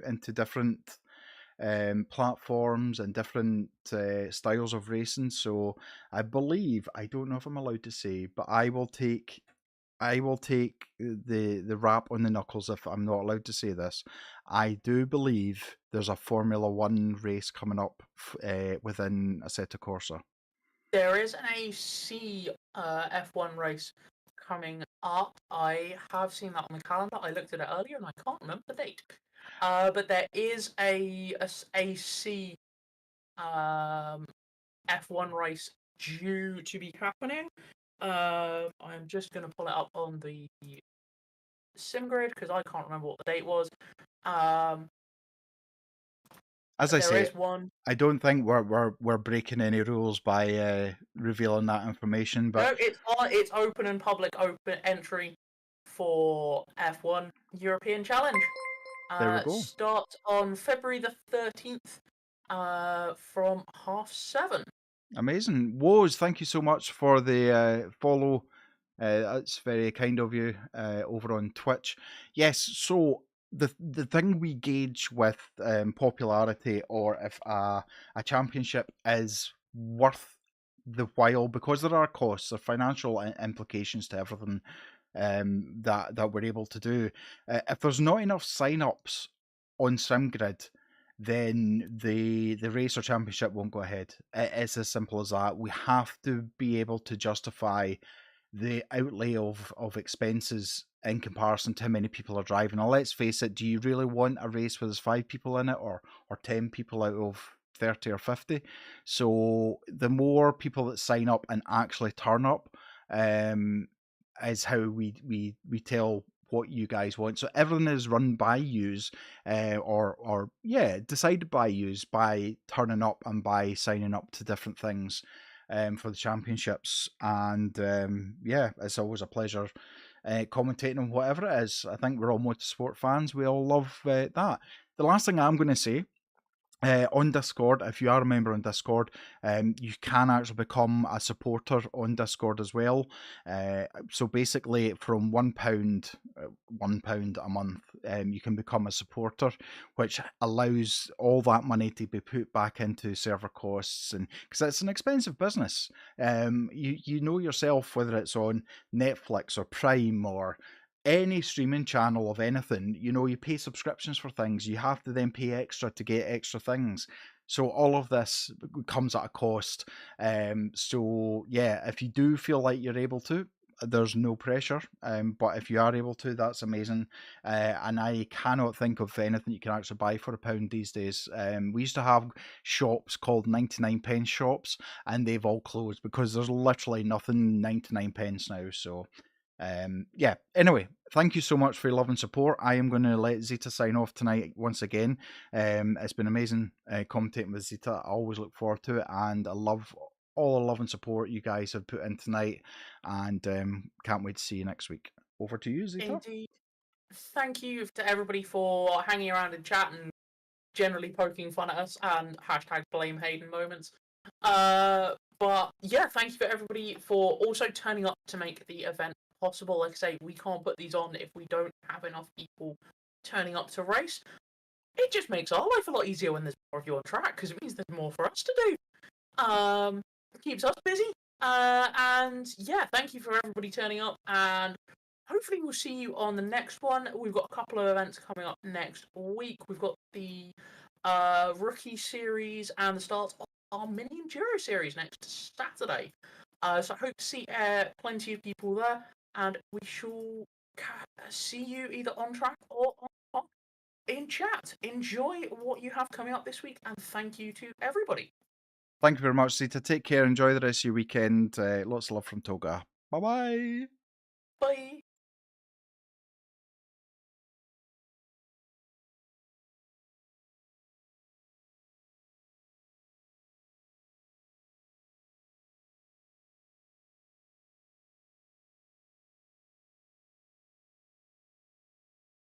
into different platforms and different styles of racing. So I believe, I don't know if I'm allowed to say, but I will take the rap on the knuckles if I'm not allowed to say this. I do believe there's a Formula One race coming up within Assetto Corsa. There is an AC F1 race coming up. I have seen that on the calendar. I looked at it earlier and I can't remember the date. But there is a AC F1 race due to be happening. I'm just going to pull it up on the SimGrid because I can't remember what the date was. As I say, one. I don't think we're breaking any rules by revealing that information. But no, it's open and public open entry for F1 European Challenge. There we go. Start on February the 13th from 7:30. Amazing. Woz, thank you so much for the follow. That's very kind of you over on Twitch. Yes, so the thing we gauge with popularity, or if a championship is worth the while, because there are costs or financial implications to everything that we're able to do. If there's not enough sign-ups on SimGrid, then the race or championship won't go ahead. It's as simple as that. We have to be able to justify the outlay of expenses in comparison to how many people are driving. Now, let's face it, do you really want a race where there's 5 people in it, or 10 people out of 30 or 50? So the more people that sign up and actually turn up, is how we tell what you guys want. So everything is run by yous, or decided by yous, by turning up and by signing up to different things for the championships. And it's always a pleasure commentating on whatever it is. I think we're all motorsport fans. We all love that. The last thing I'm going to say, on Discord, if you are a member on Discord, you can actually become a supporter on Discord as well. So basically, from £1, £1 a month, you can become a supporter, which allows all that money to be put back into server costs, and because it's an expensive business. You know yourself, whether it's on Netflix or Prime or any streaming channel of anything, you pay subscriptions for things. You have to then pay extra to get extra things. So all of this comes at a cost. So yeah, if you do feel like you're able to, there's no pressure. But if you are able to, that's amazing. And I cannot think of anything you can actually buy for £1 these days. We used to have shops called 99p shops, and they've all closed because there's literally nothing 99p now. So anyway, thank you so much for your love and support. I am going to let Zeta sign off tonight once again. It's been amazing commentating with Zeta. I always look forward to it, and I love all the love and support you guys have put in tonight, and can't wait to see you next week. Over to you, Zeta. Indeed. Thank you to everybody for hanging around in chat and generally poking fun at us and hashtag blame Hayden moments. But yeah, thank you for everybody for also turning up to make the event possible. Like I say, we can't put these on if we don't have enough people turning up to race. It just makes our life a lot easier when there's more of you on track, because it means there's more for us to do. It keeps us busy. And yeah, thank you for everybody turning up, and hopefully we'll see you on the next one. We've got a couple of events coming up next week. We've got the rookie series and the start of our mini enduro series next Saturday. So I hope to see plenty of people there, and we shall see you either on track or in chat. Enjoy what you have coming up this week, and thank you to everybody. Thank you very much, Zeta. Take care. Enjoy the rest of your weekend. Lots of love from Toga. Bye-bye. Bye.